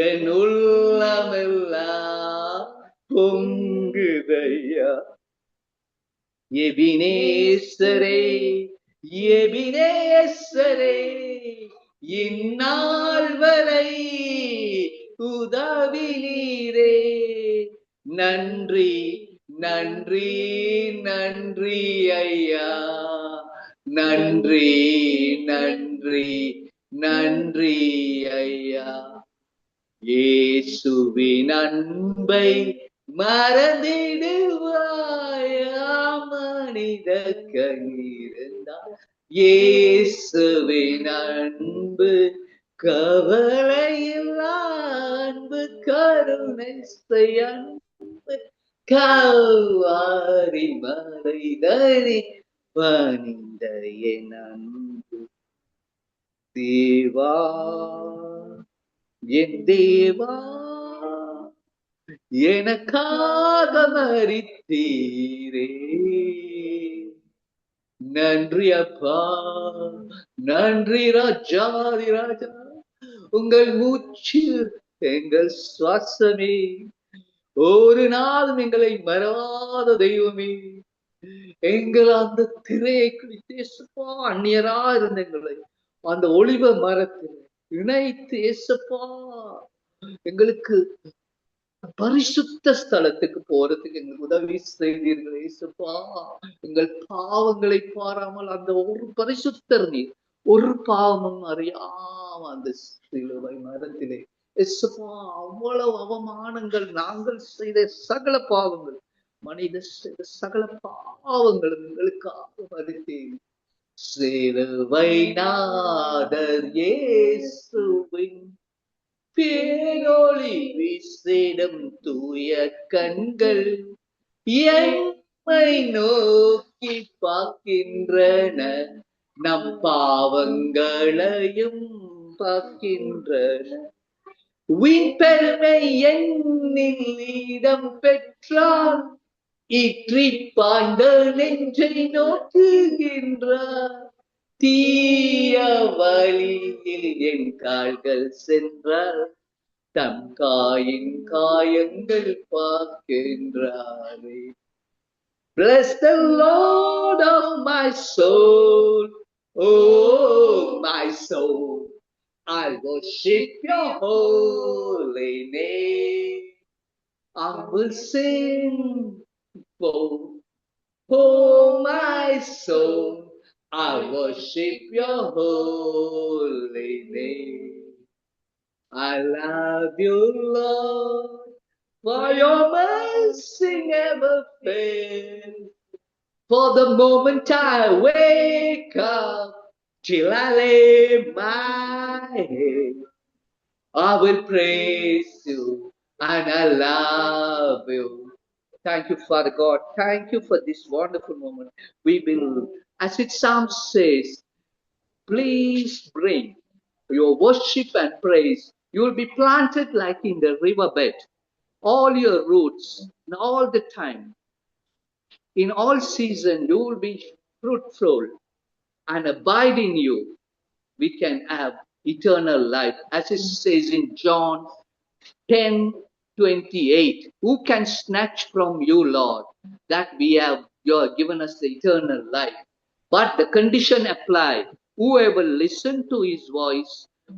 என் உள்ளமெல்லாம் பொங்குதையா. எபினேசரே எபினேசரே, இந்நாள் வரை உதவி நீரே. நன்றி நன்றி நன்றி ஐயா, நன்றி நன்றி நன்றி ஐயா. இயேசுவின் அன்பை மறந்திடுவாயா, மனித கண்ணீர்ந்தால் இயேசுவின் அன்பு கவலையில்லா அன்பு கருணை அன்பு கல்வாரி மலைதனி பணிந்த என் அன்பு தேவா என் தேவா எனக்காக மரித்தீரே. நன்றி அப்பா, நன்றி ராஜாதி ராஜா. உங்கள் மூச்சு எங்கள் சுவாசமே, ஒரு நாளும் எங்களை மறவாத தெய்வமே. எங்கள் அந்த திரையை கிழித்தேசப்பா, அந்நியரா இருந்த எங்களை அந்த ஒளிவ மரத்தில் இணைத்து ஏசப்பா எங்களுக்கு பரிசுத்த ஸ்தலத்துக்கு போறதுக்கு எங்களுக்கு உதவி செய்தீர்கள் ஏசப்பா. எங்கள் பாவங்களை பாராமல் அந்த ஒரு பரிசுத்தர் நீர், ஒரு பாவமும் அறியாம அந்த சிலுவை மரத்திலே ஏசப்பா அவ்வளவு அவமானங்கள், நாங்கள் செய்த சகல பாவங்கள், மனித செய்த சகல பாவங்களும் எங்களுக்காக மறித்தேன். சிலுவை நாதர் இயேசுவின் பேரொளி வீசிடும் தூய கண்கள் எம்மை நோக்கி பார்க்கின்றன, நம் பாவங்களையும் பார்க்கின்றன. வீண்பெருமை எண்ணில் இடம் பெற்றால் இற்றி பாய்ந்த நெஞ்சை நோக்குகின்றார். தீய வழியில் என் கால்கள் சென்றார், தம் காயின் காயங்கள் பார்க்கின்றாரே. Bless the Lord of my soul, oh my soul, I worship your holy name. I will sing oh my soul, I worship your holy name. I love you, Lord, for your mercy never fails. For the moment I wake up till I lay my head, I will praise you and I love you. Thank you, Father God. Thank you for this wonderful moment. We will, as it Psalm says, please bring your worship and praise. You will be planted like in the riverbed. All your roots, and all the time, in all season, you will be fruitful and abide in you. We can have eternal life. As it says in John 10:28, who can snatch from you, Lord, that you have given us the eternal life? But the condition applied, whoever listen to his voice,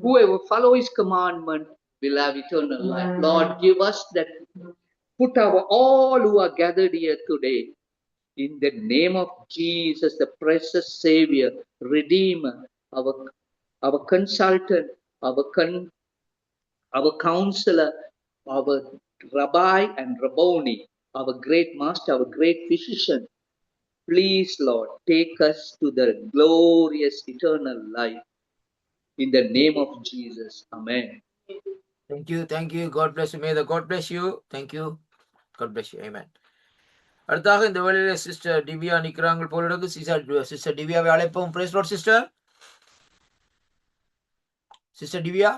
whoever follow his commandment will have eternal life. Lord, give us that. Put all who are gathered here today in the name of Jesus, the precious Savior, Redeemer, our consultant, our counselor, our Rabbi and Rabboni, our great master, our great physician. Please, Lord, take us to the glorious eternal life. In the name of Jesus. Amen. Thank you, thank you. God bless you. May the God bless you. Thank you. God bless you. Amen. அடுத்தாக இந்த வேளையில sister டிவியா நிக்கிறாங்க போல இருக்கு. Sister டிவியாவை அழைப்போம். Praise Lord sister. Sister Divya.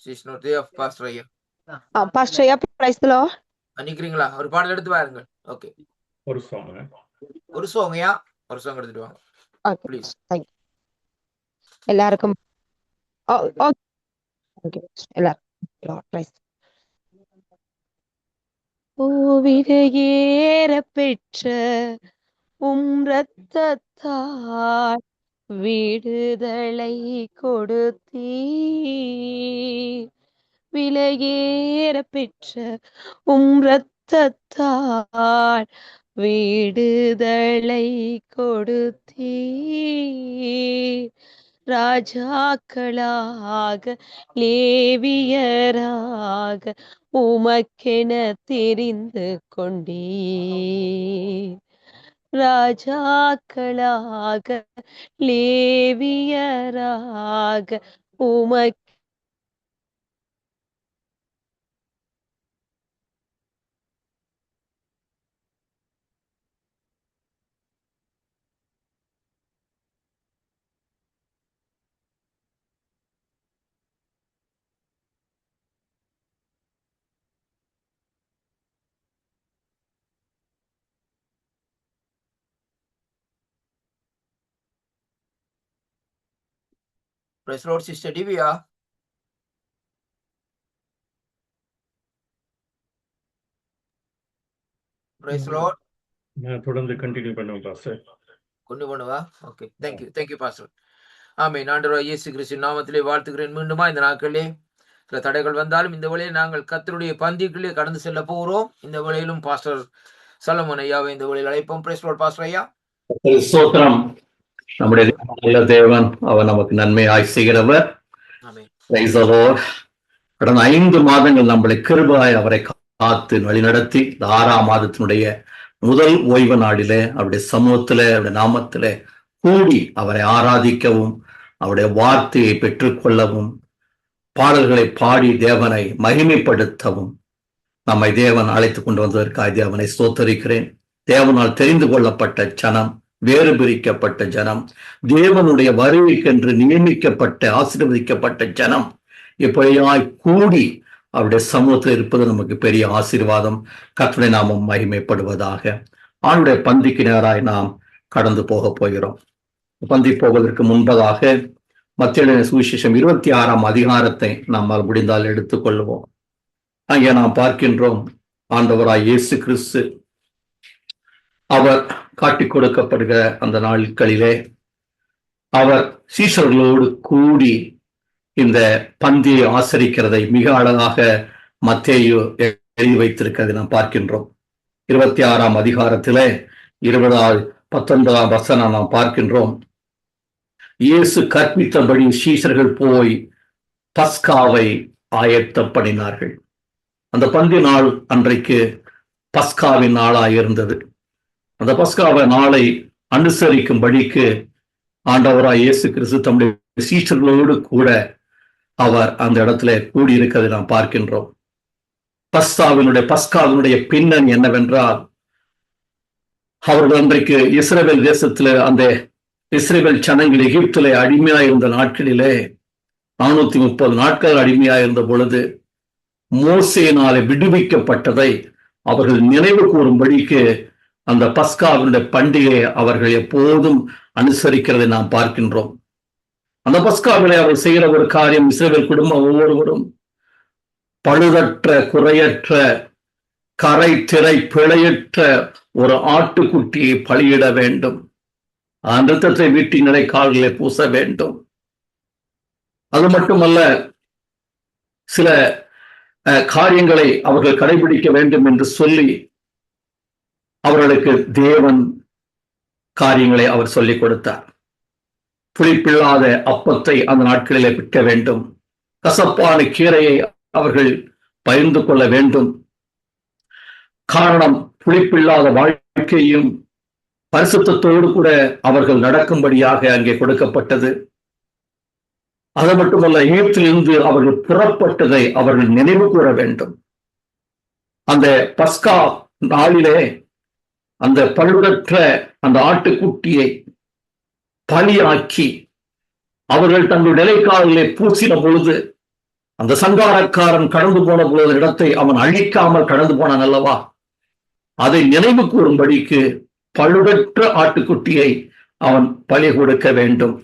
She's not there, Pastor ஐயா. Pastor ஐயா, praise the Lord. நிக்கிறீங்களா? ஒரு பாடல் எடுத்து வாருங்க. ஓகே. ஒரு சாங் ஐயா. ஒரு சாங் எடுத்துட்டு வாங்க. ப்ளீஸ். Thank you. எல்லாருக்கும் ஏற பெற்ற இரத்தத்தால் விடுதலை கொடுத்தீ, விலையேற பெற்ற இரத்தத்தால் விடுதலை கொடுத்தீ, ராஜாக்களாக லேவியராக உமக்கென தெரிந்து கொண்டீர். ராஜாக்களாக லேவியராக உமக்கு Praise the Lord, Sister Divya. Praise the Lord. நான் தொடர்ந்து கண்டினியூ பண்ணுவேன் பாஸ்டர். கொண்டு போனவா? Okay, thank you pastor. ஆமென். ஆண்டவராகிய இயேசு கிறிஸ்துவின் நாமத்திலே வாழ்த்துகிறேன். மீண்டுமா இந்த நாட்களிலே சில தடைகள் வந்தாலும் இந்த வேளையில் நாங்கள் கர்த்தருடைய பந்திக்குள்ளே கடந்து செல்ல போகிறோம். இந்த வேளையிலும் பாஸ்டர் சலமோன் ஐயாவை இந்த வேளையில் அழைப்போம். பிரைஸ் தி லார்ட் பாஸ்டர் ஐயா. ஸ்தோத்திரம். நம்முடைய நல்ல தேவன், அவர் நமக்கு நன்மையாய் செய்கிறவர். ஆமென். Praise the lord. கடந்த 5 மாதங்கள் நம்மளை கிருபையாய் அவரை காத்து வழிநடத்தி 6ஆம் மாதத்தினுடைய முதல் ஓய்வு நாளிலே அவருடைய சமூகத்திலே அவருடைய நாமத்திலே கூடி அவரை ஆராதிக்கவும் அவருடைய வார்த்தையை பெற்றுக்கொள்ளவும் பாடல்களை பாடி தேவனை மகிமைப்படுத்தவும் நம்மை தேவன் அழைத்துக் கொண்டு வந்ததற்காக தேவனை ஸ்தோத்தரிக்கிறேன். தேவனால் தெரிந்து கொள்ளப்பட்ட ஜனம், வேறு பிரிக்கப்பட்ட ஜனம், தேவனுடைய வருகைக்கென்று நியமிக்கப்பட்ட ஆசீர்வதிக்கப்பட்ட ஜனம் எப்படியாய் கூடி அவருடைய சமூகத்தில் இருப்பது நமக்கு பெரிய ஆசீர்வாதம். கர்த்தருடைய நாமம் மகிமைப்படுவதாக. ஆண்டுடைய பந்திக்கு நேராய் நாம் கடந்து போக போகிறோம். பந்தி போவதற்கு முன்பதாக மத்தேயு சுவிசேஷம் 26ஆம் அதிகாரத்தை நம்மால் முடிந்தால் எடுத்துக்கொள்வோம். அங்கே நாம் பார்க்கின்றோம், ஆண்டவராய் இயேசு கிறிஸ்து அவர் காட்டிக் கொடுக்கப்படுகிற அந்த நாட்களிலே அவர் சீஷர்களோடு கூடி இந்த பந்தியை ஆசரிக்கிறதை மிக அழகாக மத்தேயு எழுதி வைத்திருக்கிறதை நாம் பார்க்கின்றோம். 26ஆம் அதிகாரத்திலே 19ஆம் வசனம் நாம் பார்க்கின்றோம். இயேசு கற்பித்தபடி சீஷர்கள் போய் பஸ்காவை ஆயத்தம் பண்ணினார்கள். அந்த பந்தி நாள் அன்றைக்கு பஸ்காவின் நாளாக இருந்தது. அந்த பஸ்காவை நாளை அனுசரிக்கும்படிக்கு ஆண்டவராய் இயேசு கிறிஸ்து தம்முடைய சீஷர்களோடு கூட அவர் அந்த இடத்துல கூடியிருக்கிறதை நாம் பார்க்கின்றோம். பஸ்காவினுடைய பின்னணி என்னவென்றால், அவர்கள் அன்றைக்கு இஸ்ரவேல் தேசத்துல அந்த இஸ்ரவேல் ஜனங்கள் எகிப்திலே அடிமையாயிருந்த நாட்களிலே 430 நாட்கள் அடிமையாயிருந்த பொழுது மோசேயினாலே விடுவிக்கப்பட்டதை அவர்கள் நினைவு கூறும்படிக்கு அந்த பஸ்காவினுடைய பண்டிகையை அவர்கள் எப்போதும் அனுசரிக்கிறதை நாம் பார்க்கின்றோம். அந்த பஸ்காவிலே அவர் செய்கிற ஒரு காரியம், இஸ்ரவேல் குடும்பம் ஒவ்வொருவரும் பழுதற்ற, குறையற்ற, கரை திரை பிழையற்ற ஒரு ஆட்டுக்குட்டியை பலியிட வேண்டும். அந்த இரத்தத்தை வீட்டின் நிலை கால்களை பூச வேண்டும். அது மட்டுமல்ல, சில காரியங்களை அவர்கள் கடைபிடிக்க வேண்டும் என்று சொல்லி அவர்களுக்கு தேவன் காரியங்களை அவர் சொல்லிக் கொடுத்தார். புளிப்பில்லாத அப்பத்தை அந்த நாட்களிலே விற்க வேண்டும். கசப்பான கீரையை அவர்கள் பகிர்ந்து கொள்ள வேண்டும். காரணம், புளிப்பில்லாத வாழ்க்கையும் பரிசுத்தத்தோடு கூட அவர்கள் நடக்கும்படியாக அங்கே கொடுக்கப்பட்டது. அது மட்டுமல்ல, எகிப்திலிருந்து அவர்கள் புறப்பட்டதை அவர்கள் நினைவு கூற வேண்டும். அந்த பஸ்கா நாளிலே அந்த பழுதற்ற அந்த ஆட்டுக்குட்டியை பலியாக்கி அவர்கள் தங்கள் நிலைக்காலிலே பூசின பொழுது, அந்த சங்காரக்காரன் கடந்து போன பொழுது இடத்தை அவன் அழிக்காமல் கடந்து போனான் அல்லவா, அதை நினைவு கூறும்படிக்கு பழுதற்ற ஆட்டுக்குட்டியை அவன் பலி கொடுக்க வேண்டும்.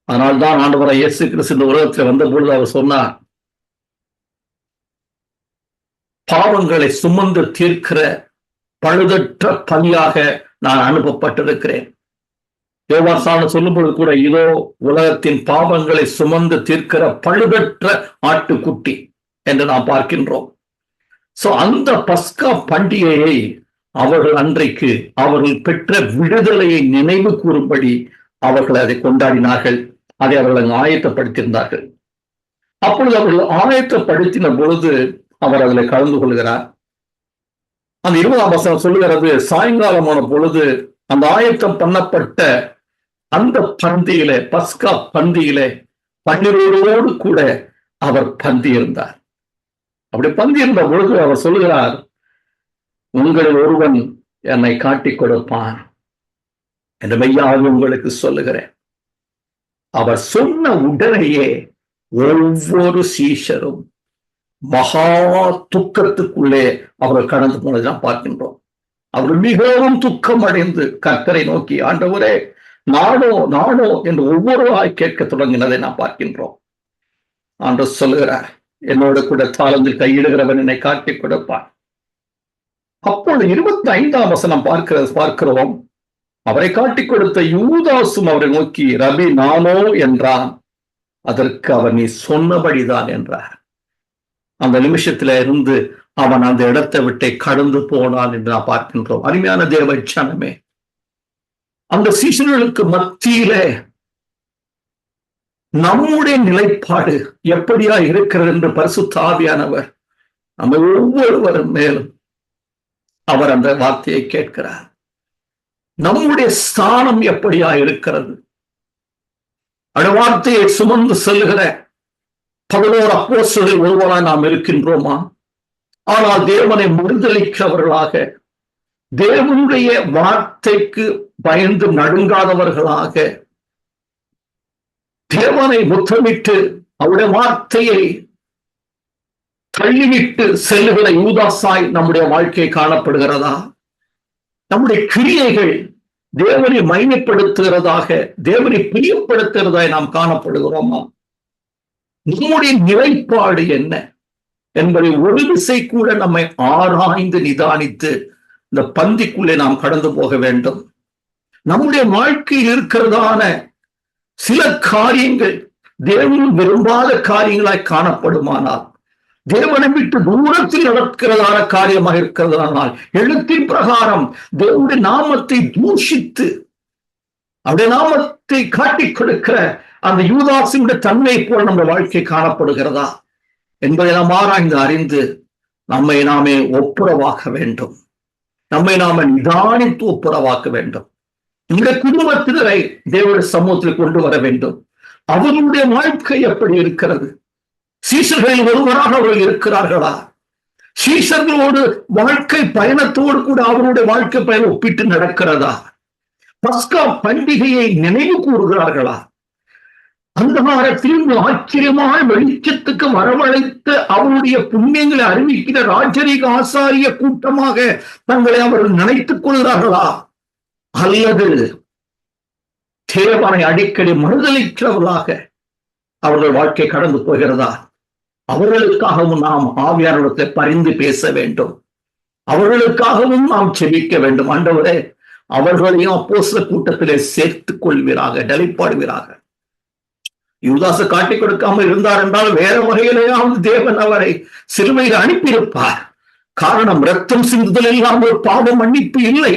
அதனால்தான் ஆண்டவராய் இயேசு கிறிஸ்து இந்த உலகத்தில் வந்த பொழுது அவர் சொன்னார், பாவங்களை சுமந்து தீர்க்கிற பழுதற்ற பலியாக நான் அனுப்பப்பட்டிருக்கிறேன். யோவான் சொல்லும் பொழுது கூட, இதோ உலகத்தின் பாவங்களை சுமந்து தீர்க்கிற பழுதற்ற ஆட்டுக்குட்டி என்று நாம் பார்க்கின்றோம். சோ அந்த பஸ்கா பண்டிகையை அவர்கள் அன்றைக்கு அவர்கள் பெற்ற விடுதலையை நினைவு கூறும்படி அவர்கள் அதை கொண்டாடினார்கள். அதை அவர்கள் ஆயத்தப்படுத்தியிருந்தார்கள். அப்பொழுது அவர்கள் ஆயத்தப்படுத்தின பொழுது அவர் அதில் கலந்து கொள்கிறார். அந்த 20ஆம் வசனம் சொல்லுகிறது, சாயங்காலமான பொழுது அந்த ஆயத்தம் பண்ணப்பட்ட அந்த பந்தியிலே, பஸ்கா பந்தியிலே 12 கூட அவர் பந்தி இருந்தார். அப்படி பந்தி இருந்த பொழுது அவர் சொல்லுகிறார், உங்களில் ஒருவன் என்னை காட்டிக் கொடுப்பான் என்று மெய்யாக உங்களுக்கு சொல்லுகிறேன். அவர் சொன்ன உடனேயே ஒவ்வொரு சீஷரும் மகா துக்கத்துக்குள்ளே அவர்கள் கடந்து போனதை நாம் பார்க்கின்றோம். அவர் மிகவும் துக்கம் அடைந்து கர்த்தரை நோக்கி, ஆண்டவரே நானோ நானோ என்று ஒவ்வொருவராய் கேட்க தொடங்கினதை நாம் பார்க்கின்றோம். ஆண்டவர் சொல்லுகிறார், என்னோட கூட தாளத்தில் கையிடுகிறவன் என்னை காட்டிக் கொடுப்பான். அப்பொழுது 25ஆம் வசனம் பார்க்கிறோம். அவரை காட்டிக் கொடுத்த யூதாசும் அவரை நோக்கி, ரபி நானோ என்றான். அதற்கு அவர், நீ சொன்னபடிதான் என்றார். அந்த நிமிஷத்துல இருந்து அவன் அந்த இடத்தை விட்டு கடந்து போனான் என்று நாம் பார்க்கின்றோம். அருமையான தேவ ஜனமே, அந்த சீஷர்களுக்கு மத்தியிலே நம்முடைய நிலைப்பாடு எப்படியா இருக்கிறது என்று பரிசுத்த ஆவியானவர் நம்ம ஒவ்வொருவரும் மேலும் அவர் அந்த வார்த்தையை கேட்கிறார். நம்முடைய ஸ்தானம் எப்படியா இருக்கிறது? அந்த வார்த்தையை சுமந்து செல்லுகிற 11 அப்போஸ்தலரில் ஒருவராய் நாம் இருக்கின்றோமா? ஆனால் தேவனை மறுதலிக்கிறவர்களாக, தேவனுடைய வார்த்தைக்கு பயந்து நடுங்காதவர்களாக, தேவனை முத்தமிட்டு அவருடைய வார்த்தையை தள்ளிவிட்டு செல்லுகிற யூதாசாய் நம்முடைய வாழ்க்கை காணப்படுகிறதா? நம்முடைய கிரியைகள் தேவனை மகிமைப்படுத்துகிறதாக, தேவனை பிரியப்படுத்துகிறதாய் நாம் காணப்படுகிறோமா? நம்முடைய நிலைப்பாடு என்ன என்பதை ஒரு திசை கூட நம்மை ஆராய்ந்து நிதானித்து இந்த பந்திக்குள்ளே நாம் கடந்து போக வேண்டும். நம்முடைய வாழ்க்கையில் இருக்கிறதான சில காரியங்கள் தேவன் விரும்பாத காரியங்களாய் காணப்படுமானால், தேவனை விட்டு தூரத்தில் நடக்கிறதான காரியமாக இருக்கிறதானால், எழுத்தின் பிரகாரம் தேவனுடைய நாமத்தை தூஷித்து அவருடைய நாமத்தை காட்டிக் கொடுக்கிற அந்த யூதாசினுடைய தன்மை போல நம்ம வாழ்க்கை காணப்படுகிறதா என்பதை நாம் ஆராய்ந்து அறிந்து நம்மை நாமே ஒப்புரவாக்க வேண்டும். நம்மை நாம நிதானித்து ஒப்புரவாக்க வேண்டும். இந்த குடும்பத்தினரை தேவனுடைய சமூகத்தில் கொண்டு வர வேண்டும். அவர்களுடைய வாழ்க்கை எப்படி இருக்கிறது? சீஷர்களில் ஒருவராக அவர்கள் இருக்கிறார்களா? சீஷர்களோடு வாழ்க்கை பயணத்தோடு கூட அவருடைய வாழ்க்கை பயணம் ஒப்பிட்டு நடக்கிறதா? பஸ்கா பண்டிகையை நினைவு கூறுகிறார்களா? அந்தகாரத்தில் ஆச்சரியமாய் வெளிச்சத்துக்கு வரவழைத்த அவருடைய புண்ணியங்களை அறிவிக்கிற ராஜரீக ஆசாரிய கூட்டமாக தங்களை அவர்கள் நினைத்துக் கொள்கிறார்களா? அல்லது தேவனை அடிக்கடி மறுதலிக்கிறவர்களாக அவர்கள் வாழ்க்கை கடந்து போகிறதா? அவர்களுக்காகவும் நாம் ஆவியானவர்களை பரிந்து பேச வேண்டும். அவர்களுக்காகவும் நாம் செபிக்க வேண்டும். ஆண்டவரே, அவர்களையும் அப்போஸ்தலர் கூட்டத்திலே சேர்த்துக் கொள்வீராக, நிலைப்பாடுவீராக. யூதாச காட்டிக் கொடுக்காமல் இருந்தார் என்றால் வேற வகையிலேயாவது தேவன் அவரை சிலுவையில் அனுப்பியிருப்பார். காரணம், ரத்தம் சிந்துதல் இல்லாமல் ஒரு பாவ மன்னிப்பு இல்லை.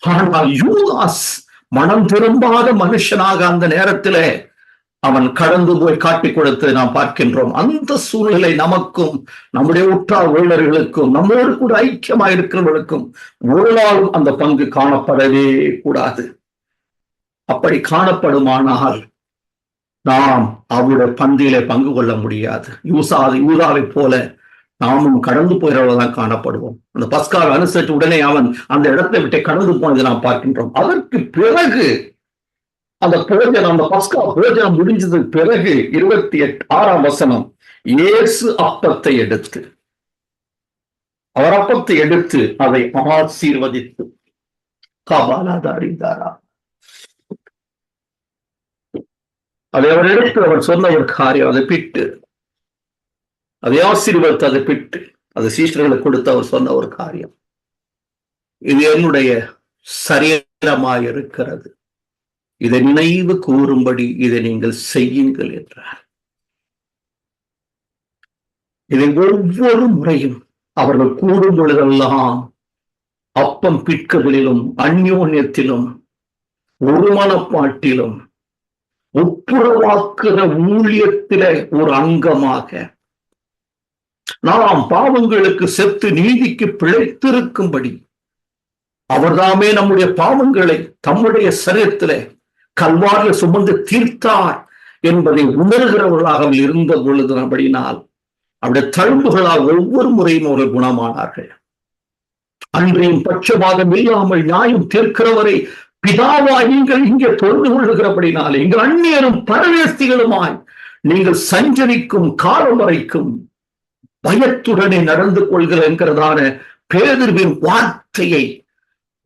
ஆனால் யூதாஸ் மனம் திரும்பாத மனுஷனாக அந்த நேரத்திலே அவன் கடந்து போய் காட்டிக் கொடுத்து நாம் பார்க்கின்றோம். அந்த சூழ்நிலை நமக்கும் நம்முடைய உற்றார் உறவினர்களுக்கும் நம்மோடு கூட ஐக்கியமாக இருக்கிறவர்களுக்கும் ஒரு நாளும் அந்த பங்கு காணப்படவே கூடாது. அப்படி காணப்படுமானால் நாம் அவருடைய பந்தியிலே பங்கு கொள்ள முடியாது. யூதாவை போல நாமும் கடந்து போகிறவர்கள்தான் காணப்படுவோம். அந்த பஸ்காவை அனுசரித்து உடனே அவன் அந்த இடத்தை விட்டு கடந்து போனதை நாம் பார்க்கின்றோம். அதற்கு பிறகு அந்த போஜனம், அந்த பஸ்கா போஜனம் முடிஞ்சதுக்கு பிறகு 26ஆம் வசனம், இயேசு அப்பத்தை எடுத்து அதை ஆசீர்வதித்து காபாலாதாரிதாரா அதை அவர் எடுத்து அவர் சொன்ன ஒரு காரியம், அதை பிட்டு அதை ஆசீர்வதித்து அதை பிட்டு அதை சீஷர்களுக்கு கொடுத்து அவர் சொன்ன ஒரு காரியம், இது என்னுடைய சரீரமாய் இருக்கிறது, இதை நினைவு கூறும்படி இதை நீங்கள் செய்யுங்கள் என்றார். இதை ஒவ்வொரு முறையும் அவர்கள் கூடும் பொழுதெல்லாம் அப்பம் பிற்குதலிலும் அந்யோன்யத்திலும் ஒரு மனப்பாட்டிலும் ஒப்புரவாக்குற ஊழியத்தில ஒரு அங்கமாக நாம் பாவங்களுக்கு செத்து நீதிக்கு பிழைத்திருக்கும்படி அவர்தாமே நம்முடைய பாவங்களை தம்முடைய சரீரத்திலே கல்வாரில் சுமந்து தீர்த்தார் என்பதை உணர்கிறவர்களாக இருந்த பொழுது அப்படினால் அவருடைய தழும்புகளால் ஒவ்வொரு முறையும் ஒரு குணமானார்கள். அன்றையும் பட்சபாதம் இல்லாமல் நியாயம் தீர்க்கிறவரை பிதாவா நீங்கள் இங்கே தொழுது கொள்ளுகிறபடினால் எங்கள் அந்நியரும் பரதேசிகளுமாய் நீங்கள் சஞ்சரிக்கும் காலம் வரைக்கும் பயத்துடனே நடந்து கொள்கிற என்கிறதான பேதுருவின் வார்த்தையை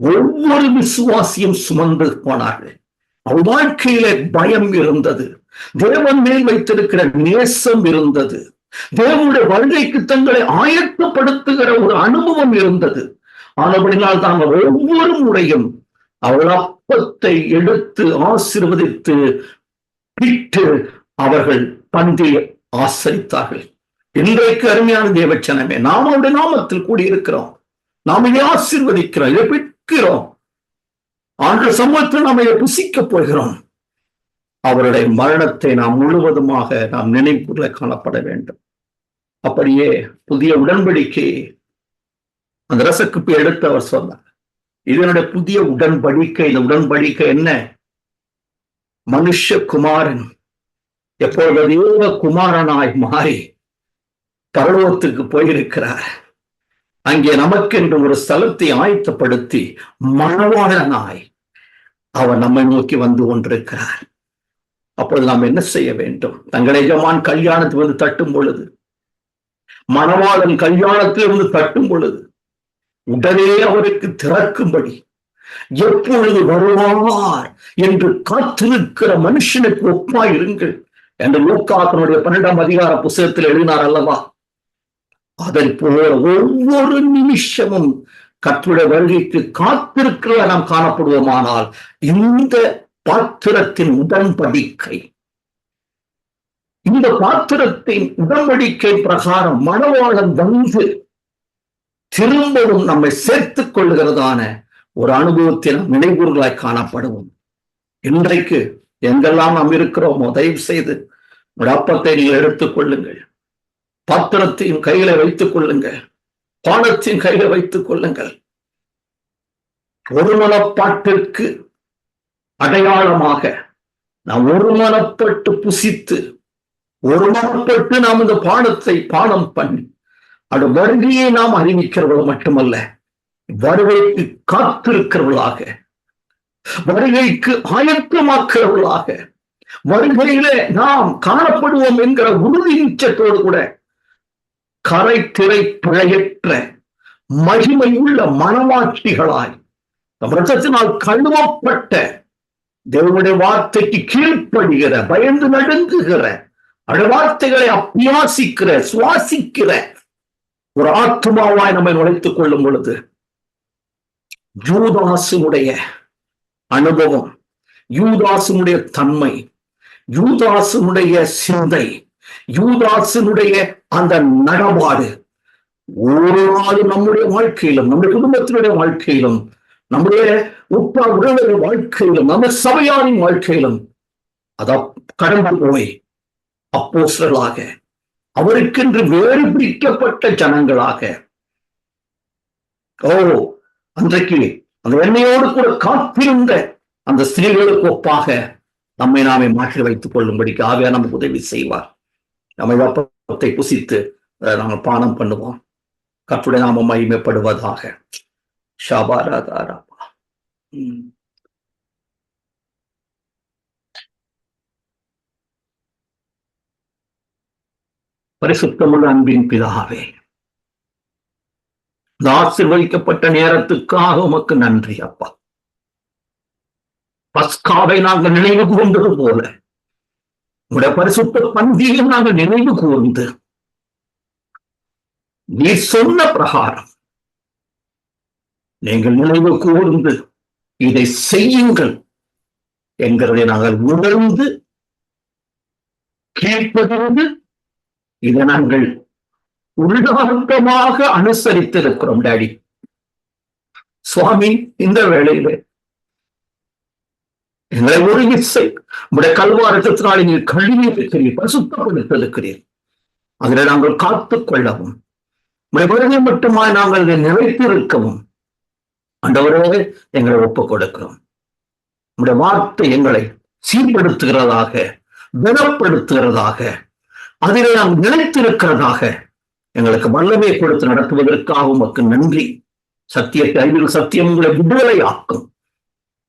ஒவ்வொரு விசுவாசியும் சுமந்து போனார்கள். அவள் வாழ்க்கையில பயம் இருந்தது, தேவன் மேல் வைத்திருக்கிற நேசம் இருந்தது, தேவனுடைய வருகைக்கு தங்களை ஆயத்தப்படுத்துகிற ஒரு அனுபவம் இருந்தது. ஆனபடினால் தான் ஒவ்வொரு முறையும் அவள் அப்பத்தை எடுத்து ஆசீர்வதித்து பிட்டு அவர்கள் பந்தியை ஆசரித்தார்கள். இன்றைக்கு அருமையான தேவச்சனமே, நாம் அவருடைய நாமத்தில் கூடியிருக்கிறோம், நாம் இதை ஆசீர்வதிக்கிறோம், இதை பிற்கிறோம், ஆண்டு சமூகத்தில் நாம் இதை புசிக்கப் போகிறோம். அவருடைய மரணத்தை நாம் முழுவதுமாக நாம் நினைவுல காணப்பட வேண்டும். அப்படியே புதிய உடன்படிக்கை அந்த ரசக்குப்பை எடுத்து அவர் சொன்னார், இதனுடைய புதிய உடன்படிக்கை. இந்த உடன்படிக்கை என்ன? மனுஷகுமாரன் எப்பொழுது தேவ குமாரனாய் மாறி பரலோகத்துக்கு போயிருக்கிறார். அங்கே நமக்கென்று ஒரு ஸ்தலத்தை ஆயத்தப்படுத்தி மணவாளனாய் அவர் நம்மை நோக்கி வந்து கொண்டிருக்கிறார். அப்பொழுது நாம் என்ன செய்ய வேண்டும்? தங்கள் எஜமான் கல்யாணத்தில் வந்து தட்டும் பொழுது, மணவாளன் கல்யாணத்தில் வந்து தட்டும் பொழுது உடனே அவருக்கு திறக்கும்படி எப்பொழுது வருவார் என்று காத்திருக்கிற மனுஷனுக்கு ஒப்பாயிருங்கள் என்று லூக்கா 12ஆம் அதிகார புத்தகத்தில் எழுதினார் அல்லவா? அதை போல ஒவ்வொரு நிமிஷமும் கர்த்தருடைய வருகைக்கு காத்திருக்கிற நாம் காணப்படுவோமானால் இந்த பாத்திரத்தின் உடன்படிக்கை, இந்த பாத்திரத்தின் உடன்படிக்கை பிரகாரம் மணவாளன் வந்து திரும்பவும் நம்மை சேர்த்துக் கொள்ளுகிறதான ஒரு அனுபவத்தை நாம் நினைவுகளாய் காணப்படுவோம். இன்றைக்கு எங்கெல்லாம் நாம் இருக்கிறோமோ தயவு செய்து அப்பத்தை நீங்கள் எடுத்துக் கொள்ளுங்கள், பாத்திரத்தையும் கையில வைத்துக் கொள்ளுங்கள், பானத்தையும் கையில வைத்துக் கொள்ளுங்கள். ஒருமனப்பாட்டிற்கு அடையாளமாக நாம் ஒருமனப்பட்டு புசித்து ஒருமனப்பட்டு நாம் இந்த பானத்தை பானம் பண்ணி அந்த வருகையை நாம் அறிவிக்கிறவர்கள் மட்டுமல்ல, வருகைக்கு காத்திருக்கிறவர்களாக, வருகைக்கு ஆயத்தமாக்கிறவர்களாக, வருகையிலே நாம் காணப்படுவோம் என்கிற உறுதி நிச்சயத்தோடு கூட கரை திரை பிழையற்ற மகிமை உள்ள மனவாட்சிகளாய் நம் ரத்தத்தினால் கழுவப்பட்ட தேவனுடைய வார்த்தைக்கு கீழ்ப்படுகிற, பயந்து நடுங்குகிற, அந்த வார்த்தைகளை அபியாசிக்கிற, சுவாசிக்கிற ஒரு ஆத்மாவாய் நம்மை நுழைத்துக் கொள்ளும் பொழுது யூதாசுடைய அனுபவம், யூதாசுடைய தன்மை, யூதாசுடைய சிந்தை, யூதாசுடைய அந்த நடபாடு ஒரு நாள் நம்முடைய வாழ்க்கையிலும், நம்முடைய குடும்பத்தினுடைய வாழ்க்கையிலும், நம்முடைய உப்பா உறவுடைய வாழ்க்கையிலும், நம்ம சபையாரின் வாழ்க்கையிலும் அத கடந்து போய் அப்போஸ்தலர்களாக, அவருக்கென்று வேறு பிரிக்கப்பட்ட ஜனங்களாக, அன்றைக்கு அந்த எண்ணெயோடு கூட காத்திருந்த அந்த ஸ்திரீகளுக்கு ஒப்பாக நம்மை நாமே மாற்றி வைத்துக் கொள்ளும்படிக்கு ஆவியானவர் நமக்கு உதவி செய்வார். நம்மை அப்பத்தை புசித்து நாங்கள் பானம் பண்ணுவோம். கர்த்தருடைய நாமம் மகிமைப்படுவதாக. ஷாபாராதாரா. பரிசுத்தமுள்ள அன்பின் பிதாவே, ஆசீர்வதிக்கப்பட்ட நேரத்துக்காக உமக்கு நன்றி அப்பா. பஸ்காவை நாங்கள் நினைவு கூர்ந்தது போல உடைய பரிசுத்த பந்தியை நாங்கள் நினைவு கூர்ந்து நீ சொன்ன பிரகாரம் நீங்கள் நினைவு கூர்ந்து இதை செய்யுங்கள் என்கிறதை நாங்கள் உணர்ந்து கேட்பதிலிருந்து இதை நாங்கள் உள்ளார்த்தமாக அனுசரித்திருக்கிறோம். டாடி சுவாமி, இந்த வேளையில எங்களை ஒரு விசை உடைய கல்வாரத்தினாலே நீர் கழுவி இருக்கிறீர், பரிசுத்தப்படுத்திருக்கிறீர். அதில் நாங்கள் காத்துக் கொள்ளவும் உடைய வருகை மட்டுமாய் நாங்கள் அதை நிலைத்திருக்கவும் ஆண்டவரே எங்களை ஒப்புக் கொடுக்கிறோம். உடைய வார்த்தை எங்களை சீர்படுத்துகிறதாக, பலப்படுத்துகிறதாக, அதிலே நாம் நிலைத்திருக்கிறதாக எங்களுக்கு வல்லமை கொடுத்து நடத்துவதற்காக உமக்கு நன்றி. சத்தியத்தை அறிவில் சத்தியம் உங்களை விடுதலை ஆக்கும்.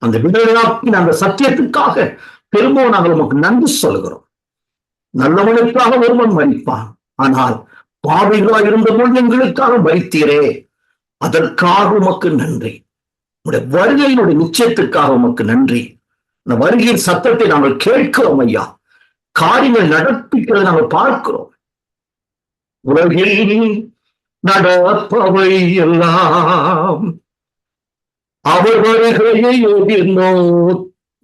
அந்த விடுதலையாக்கின் அந்த சத்தியத்துக்காக திரும்பவும் நாங்கள் உமக்கு நன்றி சொல்கிறோம். நல்லவனுக்காக ஒருவன் மரிப்பான், ஆனால் பாவிகளாக இருந்தபோது எங்களுக்காக மரித்தீரே, அதற்காக உமக்கு நன்றி. உடைய வருகையினுடைய நிச்சயத்துக்காக உமக்கு நன்றி. இந்த வருகையின் சத்தத்தை நாங்கள் கேட்கிறோம் ஐயா. காரியங்கள் நடப்பிக்கிறதை நாங்கள் பார்க்கிறோம். உலகில் நடப்பவை எல்லாம் அவர் வருகையை எதிர்நோ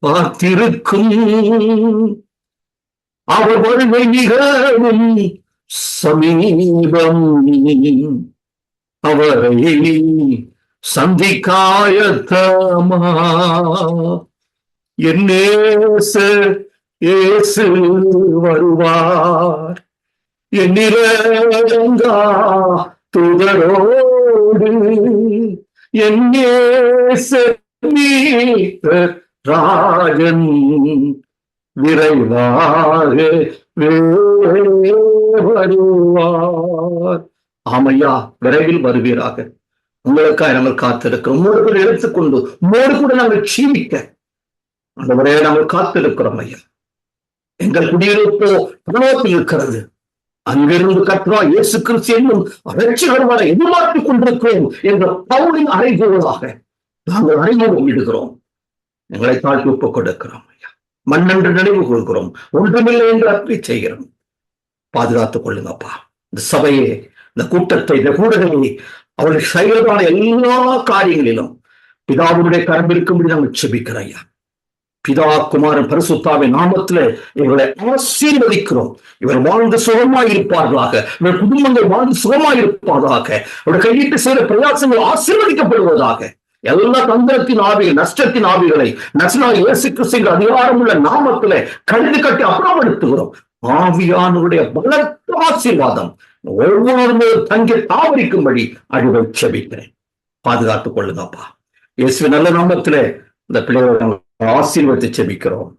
பார்த்திருக்கும். அவர் வருகை மிகவும் சமீபம். அவரை சந்திக்காயத்தமா என் நேசர் இயேசு வருவார். என்னிலங்கா துதரோடு என் நேசர் மீட்பர் ராஜன் விரைவாக வருவார். ஆமையா, விரைவில் வருவீராக. உங்களுக்காக நாங்கள் காத்திருக்கிறோம். உங்களோடு கூட எடுத்துக்கொண்டு உங்களோடு கூட நாங்கள் ஜீவிக்க அந்த முறையை நாங்கள் காத்திருக்கிறோம் ஐயா. எங்கள் குடியிருப்போ பரலோகத்தில் இருக்கிறது. அங்கிருந்து கர்த்தரா இயேசு கிறிஸ்து என்னும் இரட்சகர் வர எதிர்பார்த்துக் கொண்டிருக்கிறோம் என்ற பவுலின் அறைகூவலாக நாங்கள் அறிமுகம் இடுகிறோம். எங்களை தாழ்த்தி ஒப்புக் கொடுக்கிறோம் ஐயா. மண்ணென்று நினைவு கொள்கிறோம், ஒன்றுமில்லை என்று அற்பி செய்கிறோம். பாதுகாத்துக் கொள்ளுங்கப்பா. இந்த சபையை, இந்த கூட்டத்தை, இந்த கூடுதலை அவருடைய செயலான எல்லா காரியங்களிலும் பிதாவுடைய கரம் இருக்கும்படி நாங்கள் செபிக்கிறோம் ஐயா. பிதா குமாரன் பரிசுத்தாவின் நாமத்திலே இவர்களை ஆசீர்வதிக்கிறோம். இவர் வாழ்ந்து சுகமாயிருப்பார்களாக, இவர் குடும்பங்கள் வாழ்ந்து சுகமாயிருப்பார்களாக, இவருடைய கையிட்டு செய்த பிரயாசங்கள் ஆசீர்வதிக்கப்படுவதாக. எல்லா தந்திரத்தின் ஆவிகள், நஷ்டத்தின் ஆவிகளை நசனாக இயேசு கிறிஸ்துவின் அதிகாரமுள்ள நாமத்திலே கழுது கட்டி அப்புறப்படுத்துகிறோம். ஆவியானவருடைய பலத்த ஆசீர்வாதம் ஒவ்வொருவருமே தங்கி தாவரிக்கும்படி அழுவை செபிக்கிறேன். பாதுகாத்துக் கொள்ளுங்கப்பா. இயேசுவின் நல்ல நாமத்திலே இந்த பிள்ளைகளை ஆசீர்வதித்து செபிக்கிறோம்.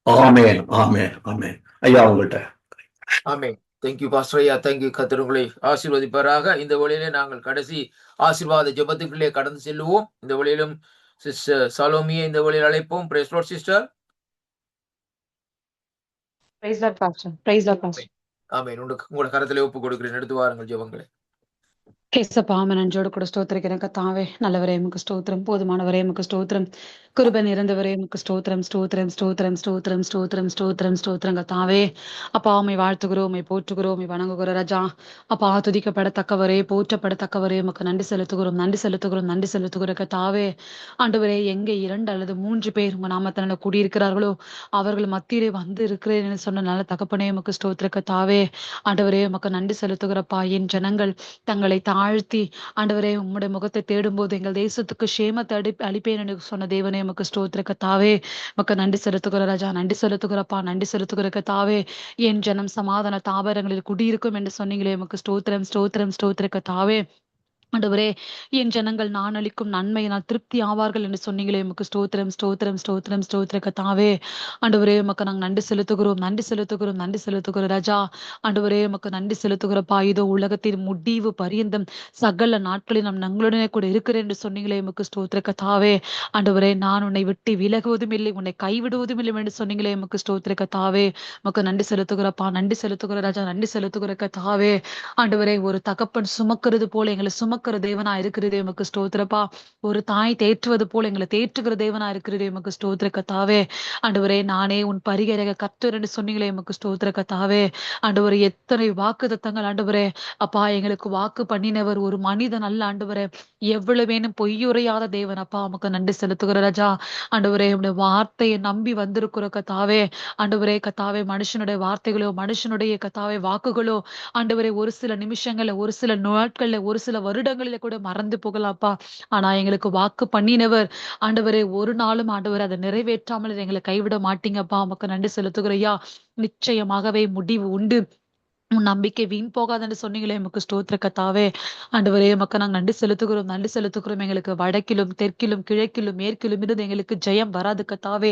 ஆமேன், ஆமேன், ஆமேன். ஐயா உங்கள்கிட்ட. ஆமேன். தேங்க்யூ பாஸ்டர் ஐயா. தேங்க்யூ. கர்த்தர் உங்களை ஆசீர்வதிப்பாராக. இந்த வழியிலே நாங்கள் கடைசி ஆசீர்வாத ஜெபத்துக்குள்ளே கடந்து செல்லுவோம். இந்த வழியிலும் சிஸ்டர் சாலோமியை இந்த வழியில் அழைப்போம். Praise Lord sister. Praise Lord pastor. Praise Lord pastor. Amen. உங்களோட கரத்திலே ஒப்பு கொடுக்கிறேன். எடுத்து வாருங்கள் ஜெபங்களை. கேசப்பா நன்றோடு கூட ஸ்தோத்திரிக்கிறேன் கத்தாவே. நல்லவரே எமக்கு ஸ்தோத்திரம், போதுமானவரே எமக்கு ஸ்தோத்திரம், கிருபை நிறைந்தவரே எமக்கு ஸ்தோத்திரம், ஸ்தோத்திரம், ஸ்தோத்திரம், ஸ்தோத்திரம், ஸ்தோத்திரம், ஸ்தோத்திரம், ஸ்தோத்திரம் கத்தாவே. அப்பா உம்மை வாழ்த்துகிறோம், உம்மை போற்றுகிறோம், உம்மை வணங்குகிறோம் ராஜா. அப்பா துதிக்கப்படத்தக்கவரே, போற்றப்படத்தக்கவரே எமக்கு நன்றி செலுத்துகிறோம், நன்றி செலுத்துகிறோம், நன்றி செலுத்துகிற கத்தாவே. ஆண்டவரே, எங்கே 2 அல்லது 3 பேர் உங்க நாமத்தினால கூடியிருக்கிறார்களோ அவர்கள் மத்தியிலே வந்து இருக்கிறேன் சொன்ன நல்ல தகப்பனே எமக்கு ஸ்தோத்திர கத்தாவே. ஆண்டவரே உமக்கு நன்றி செலுத்துகிறப்பா. என் ஜனங்கள் தங்களை தாழ்த்தி ஆண்டவரே உம்முடைய முகத்தை தேடும் போது எங்கள் தேசத்துக்கு சேமத்தை அளிப்பேன் என்று சொன்ன தேவனே உமக்கு ஸ்தோத்திர கத்தாவே. உமக்கு நன்றி செலுத்துகிற ராஜா, நன்றி செலுத்துகிறப்பா, நன்றி செலுத்துகிற கத்தாவே. என் ஜனம் சமாதான தாவரங்களில் குடியிருக்கும் என்று சொன்னீங்களே உமக்கு ஸ்தோத்திரம், ஸ்தோத்திரம், ஸ்தோத்திர கத்தாவே. ஆண்டவரே, என் ஜனங்கள் நான் அளிக்கும் நன்மையினால் திருப்தி ஆவார்கள் என்று சொன்னீங்களே உமக்கு ஸ்தோத்திரம், ஸ்தோத்திரம், ஸ்தோத்திரம், ஸ்தோத்திர கத்தாவே. ஆண்டவரே உமக்கு நாங்கள் நன்றி செலுத்துகிறோம், நன்றி செலுத்துகிறோம், நன்றி செலுத்துகிறோம் ராஜா. ஆண்டவரே உமக்கு நன்றி செலுத்துகிறப்பா. இதோ உலகத்தின் முடிவு பரியந்தம் சகல நாட்களில் நாம் நங்களுடனே கூட இருக்கிறேன் என்று சொன்னீங்களே உமக்கு ஸ்தோத்திர கத்தாவே. ஆண்டவரே, நான் உன்னை விட்டு விலகுவதும் இல்லை, உன்னை கைவிடுவதும் இல்லை என்று சொன்னீங்களே உமக்கு ஸ்தோத்திர கத்தாவே. உமக்கு நன்றி செலுத்துகிறப்பா, நன்றி செலுத்துகிற ராஜா, நன்றி செலுத்துகிற கத்தாவே. ஆண்டவரே, ஒரு தகப்பன் சுமக்கிறது போல எங்களை சுமக்கிற தேவனா இருக்கிறதே உமக்கு ஸ்தோத்திரப்பா. ஒரு தாய் தேற்றுவது போல எங்களை தேற்றுகிற தேவனா இருக்கிறதே உமக்கு ஸ்தோத்திர கத்தாவே. ஆண்டவரே, நானே உன் பரிகரக கர்த்தர் என்று சொன்னீங்களே உமக்கு ஸ்தோத்திர கத்தாவே. ஆண்டவரே, எத்தனை வாக்கு தத்தங்கள் ஆண்டவரே. அப்பா, எங்களுக்கு வாக்கு பண்ணினவர் ஒரு மனிதன் அல்ல ஆண்டவரே, எவ்வளவேனும் பொய்யுரையாத தேவன் அப்பா. உமக்கு நன்றி செலுத்துகிற ராஜா. ஆண்டவரே, உடைய வார்த்தையை நம்பி வந்திருக்கிற கத்தாவே. ஆண்டவரே கத்தாவே, மனுஷனுடைய வார்த்தைகளோ, மனுஷனுடைய கத்தாவே வாக்குகளோ ஆண்டவரே ஒரு சில நிமிஷங்கள்ல, ஒரு சில நாட்கள்ல, ஒரு சில வருடங்கள் கூட்டங்களில கூட மறந்து போகலாம்ப்பா. ஆனா எங்களுக்கு வாக்கு பண்ணினவர் ஆண்டவரே, ஒரு நாளும் ஆண்டவரே அதை நிறைவேற்றாமல் எங்களை கைவிட மாட்டீங்கப்பா. உமக்கு நன்றி செலுத்துகிறையா. நிச்சயமாகவே முடிவு உண்டு. உன் நம்பிக்கை வீண் போகாதுன்னு சொன்னீங்களே, உமக்கு ஸ்தோத்திர கர்த்தாவே. ஆண்டவரே, உமக்கு நாங்க நன்றி செலுத்துகிறோம், நன்றி செலுத்துகிறோம். எங்களுக்கு வடக்கிலும் தெற்கிலும் கிழக்கிலும் மேற்கிலும் இருந்து எங்களுக்கு ஜெயம் வராது கர்த்தாவே.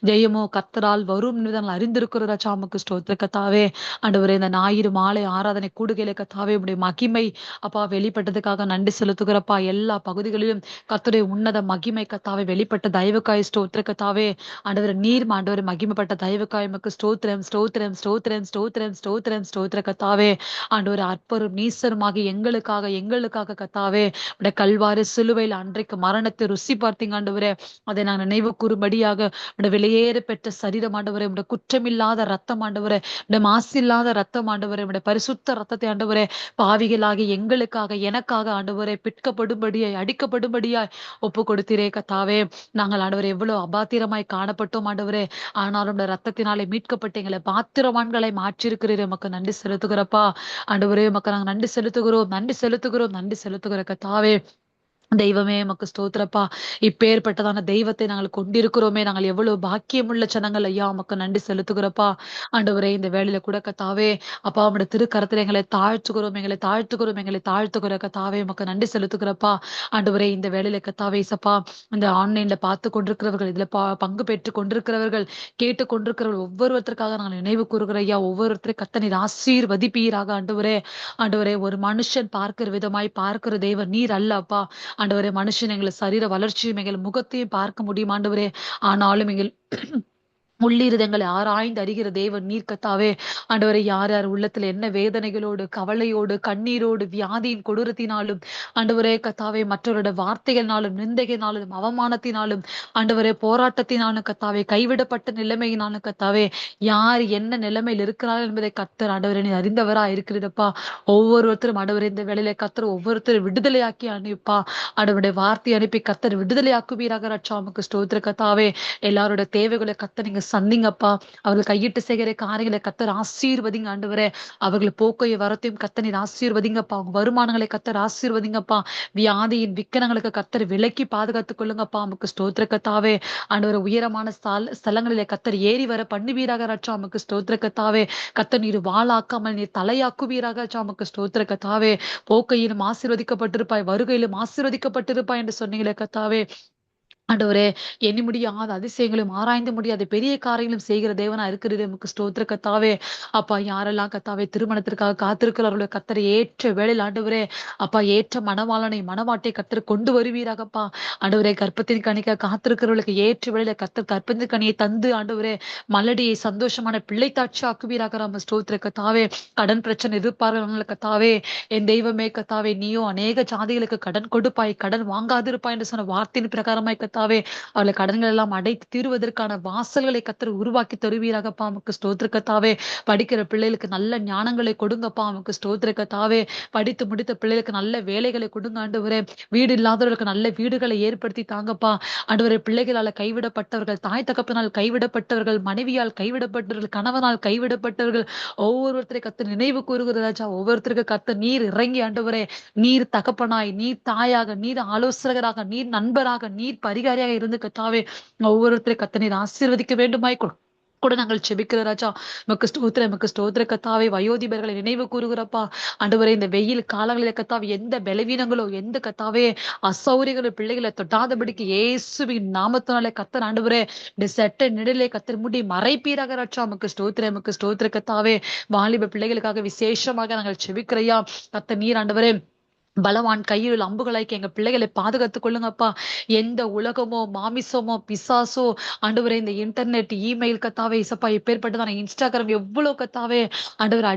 ஜெயமோ கர்த்தரால் வரும் என்று நாங்கள் அறிந்திருக்கிறோம் ராஜா. உமக்கு ஸ்தோத்திர கர்த்தாவே. ஆண்டவரே, இந்த ஞாயிறு மாலை ஆராதனை கூடுகையில கர்த்தாவே உடைய மகிமை அப்பா வெளிப்பட்டதுக்காக நன்றி செலுத்துகிறப்பா. எல்லா பகுதிகளிலும் கர்த்தருடைய உன்னத மகிமை கர்த்தாவே வெளிப்பட்ட தயவுக்காய் ஸ்தோத்திர கர்த்தாவே. ஆண்டவரே, நீர் ஆண்டவரே மகிமைப்பட்ட தயவுக்காய் உமக்கு ஸ்தோத்திரம் ஸ்தோத்திரம் ஸ்தோத்திரம் ஸ்தோத்திரம் ஸ்தோத்திரம் ஸ்தோத்திர கர்த்தாவே. ஆண்டவரே, அற்பரும் நீசருமாகி எங்களுக்காக கர்த்தாவே உடைய கல்வாரி சிலுவையில் அன்றைக்கு மரணத்தை ருசி பார்த்தீங்க ஆண்டவரே. அதை நான் நினைவு கூறும்படியாக உடைய வெளியேற பெற்ற சரீரம் ஆண்டவரே, உடைய குற்றமில்லாத ரத்தம் ஆண்டவரே, உடைய மாசில்லாத ரத்தம் ஆண்டவரே, உடைய பரிசுத்த ரத்தத்தை ஆண்டவரே பாவிகளாகி எங்களுக்காக எனக்காக ஆண்டவரே பிற்கப்படும்படியாய் அடிக்கப்படும்படியாய் ஒப்பு கொடுத்தீரே கர்த்தாவே. நாங்கள் ஆண்டவரே எவ்வளவு அபாத்திரமாய் காணப்பட்டோம் ஆண்டவரே. ஆனாலும் உடைய ரத்தத்தினாலே மீட்கப்பட்டு எங்களை பாத்திரவான்களை மாற்றிருக்கிறீர். உமக்கு நன்றி செலுத்துகிறப்பா. ஆண்டவரே, உமக்கு நாங்க நன்றி செலுத்துகிறோம், நன்றி செலுத்துகிறோம், நன்றி செலுத்துகிற கர்த்தாவே. தெய்வமே, உமக்கு ஸ்தோத்திரப்பா. இப்பேற்பட்டதான தெய்வத்தை நாங்கள் கொண்டிருக்கிறோமே, நாங்கள் எவ்வளவு பாக்கியமுள்ள ஜனங்கள் ஐயா. உமக்கு நன்றி செலுத்துகிறப்பா. ஆண்டவரே, இந்த வேளையில கூட கர்த்தாவே அப்பா உம்முடைய திருக்கரத்துல எங்களை தாழ்த்துகிறோம், எங்களை தாழ்த்துகிறோம், எங்களை தாழ்த்துகிற கர்த்தாவே. உமக்கு நன்றி செலுத்துகிறப்பா. ஆண்டவரே, இந்த வேளையில கர்த்தாவே இசப்பா, இந்த ஆன்லைன்ல பார்த்து கொண்டிருக்கிறவர்கள், இதுல பங்கு பெற்று கொண்டிருக்கிறவர்கள், கேட்டு கொண்டிருக்கிறவர்கள் ஒவ்வொருவருக்காக நாங்கள் நினைவு கூறுகிற ஐயா. ஒவ்வொருத்தரை கர்த்தர் நீர் ஆசீர்வதிப்பீராக ஆண்டவரே. ஆண்டவரே, ஒரு மனுஷன் பார்க்கிற விதமாய் பார்க்கிற தேவன் நீர் அல்ல அப்பா. ஆண்டவரே, மனுஷன் எங்களை சரீர வளர்ச்சியும் எங்கள் முகத்தையும் பார்க்க முடியும் ஆண்டவரே. ஆனாலும் எங்கள் உள்ளிருதங்களை ஆராய்ந்து அறிகிற தேவன் நீர் கர்த்தாவே. ஆண்டவரை, யார் யார் உள்ளத்துல என்ன வேதனைகளோடு கவலையோடு கண்ணீரோடு வியாதியின் கொடூரத்தினாலும் ஆண்டவரே கர்த்தாவே மற்றவரோட வார்த்தைகளினாலும் நிந்தைகளினாலும் அவமானத்தினாலும் ஆண்டவரே போராட்டத்தினாலும் கர்த்தாவே கைவிடப்பட்ட நிலைமையினாலும் கர்த்தாவே யார் என்ன நிலைமையில் இருக்கிறார்கள் என்பதை கர்த்தர் ஆண்டவரை நீ அறிந்தவரா இருக்கிறதப்பா. ஒவ்வொருத்தரும் ஆண்டவரே இந்த வேளையில கர்த்தர் ஒவ்வொருத்தரும் விடுதலையாக்கி அனுப்பா. ஆண்டவருடைய வார்த்தை அனுப்பி கர்த்தர் விடுதலையாக்குவீராக ரட்சா. உமக்கு ஸ்தோத்திர கர்த்தாவே. எல்லாரோட தேவைகளை கர்த்தர் நீங்க சந்திங்கப்பா. அவர்கள் கையிட்டு செய்கிற காரியங்களை கர்த்தர் ஆசீர்வதிங்க ஆண்டவரே. அவர்கள் போக்கைய வரத்தையும் கர்த்தர் நீர் ஆசீர்வதிங்கப்பா. அவங்க வருமானங்களை கர்த்தர் ஆசீர்வதிங்கப்பா. வியாதியின் விக்கனங்களுக்கு கர்த்தர் விலக்கி பாதுகாத்துக் கொள்ளுங்கப்பா. உமக்கு ஸ்தோத்திர கர்த்தாவே. ஆண்டவரே, உயரமான ஸ்தலங்களிலே கர்த்தர் ஏறி வர பண்ணுவீராக ரட்சா. உமக்கு ஸ்தோத்திர கர்த்தாவே. கர்த்தர் நீர் வாளாக்காமல் நீர் தலையாக்குவீராக ரட்சா. உமக்கு ஸ்தோத்திர கர்த்தாவே. போக்கையிலும் ஆசீர்வதிக்கப்பட்டிருப்பாய், வருகையிலும் ஆசீர்வதிக்கப்பட்டிருப்பாய் என்று சொன்னீங்களே கர்த்தாவே. ஆண்டவரே, எண்ணி முடியாத அதிசயங்களும் ஆராய்ந்து முடியாத பெரிய காரியங்களும் செய்கிற தேவனா இருக்கிறது. நமக்கு ஸ்தோத்திர கர்த்தாவே. அப்பா, யாரெல்லாம் கர்த்தாவே திருமணத்திற்காக காத்திருக்கிறார்களோ கர்த்தரை ஏற்ற வேளையில் ஆண்டவரே அப்பா ஏற்ற மணவாளனை மணவாட்டை கர்த்தர் கொண்டு வருவீராகப்பா. ஆண்டவரே, கர்ப்பத்தின் கனிக்க காத்திருக்கிறவர்களுக்கு ஏற்ற வேளையில கர்த்தர் கர்ப்பத்தின் கனியை தந்து ஆண்டவரே மலடியை சந்தோஷமான பிள்ளை தாட்சி ஆக்குவீராக. நம்ம ஸ்தோத்திர கர்த்தாவே. கடன் பிரச்சனை இருப்பார்கள் கர்த்தாவே. என் தெய்வமே கர்த்தாவே, நீயோ அநேக ஜாதிகளுக்கு கடன் கொடுப்பாய், கடன் வாங்காதிருப்பாய் என்று சொன்ன வார்த்தையின் பிரகாரமாய் கர்த்தாவே அவளை கடன்கள் எல்லாம் அடைத்து தீர்வதற்கான வாசல்களை கர்த்தர் உருவாக்கி தருவீராகப்பா. உமக்கு ஸ்தோத்திர கர்த்தாவே. படிக்கிற பிள்ளைகளுக்கு நல்ல ஞானங்களை கொடுங்கப்பா. உமக்கு ஸ்தோத்திர கர்த்தாவே. படித்து முடித்த பிள்ளைகளுக்கு நல்ல வேலைகளை கொடுங்க ஆண்டவரே. வீடு இல்லாதவர்களுக்கு நல்ல வீடுகளை ஏற்படுத்தி தாங்கப்பா. ஆண்டவரே, பிள்ளைகளால் கைவிடப்பட்டவர்கள், தாய் தகப்பனால் கைவிடப்பட்டவர்கள், மனைவியால் கைவிடப்பட்டவர்கள், கணவனால் கைவிடப்பட்டவர்கள் ஒவ்வொருத்தரை கர்த்தர் நினைவு கூறுகிற ராஜா. ஒவ்வொருத்தருக்கு கர்த்தர் நீர் இறங்கி ஆண்டவரே நீர் தகப்பனாய், நீர் தாயாக, நீர் ஆலோசகராக, நீர் நண்பராக, நீர் பரிகாரியாக இருந்து கர்த்தாவே ஒவ்வொருத்தரை கர்த்தர் நீர் ஆசீர்வதிக்க வேண்டுமாய் கூட நாங்கள் செபிக்கிற ராஜா. உமக்கு ஸ்தோத்திர கர்த்தாவே. வயோதிபர்களை நினைவு கூறுகிறப்பா. ஆண்டவரே, இந்த வெயில் காலங்களில் கர்த்தாவே எந்த பலவீனங்களோ எந்த கர்த்தாவே அசௌரியங்களோ பிள்ளைகளை தொட்டாதபடிக்கு இயேசுவின் நாமத்தினாலே கர்த்தர் ஆண்டவரே இந்த செட்ட நிழலை கர்த்தர் மூடி மறைப்பீராக ராஜா. உமக்கு ஸ்தோத்திர கர்த்தாவே. வாலிப பிள்ளைகளுக்காக விசேஷமாக நாங்கள் செபிக்கிறையா. கர்த்தர் நீர் ஆண்டவரே பலவான் கையில் அம்புகளாய்க்கு எங்க பிள்ளைகளை பாதுகாத்துக் கொள்ளுங்கப்பா. எந்த உலகமோ மாமிசமோ பிசாசோ ஆண்டவரே இந்த இன்டர்நெட் இமெயில் கத்தாவே இசப்பா இப்பேற்பட்டதான இன்ஸ்டாகிராம் எவ்வளவு கத்தாவே ஆண்டவர்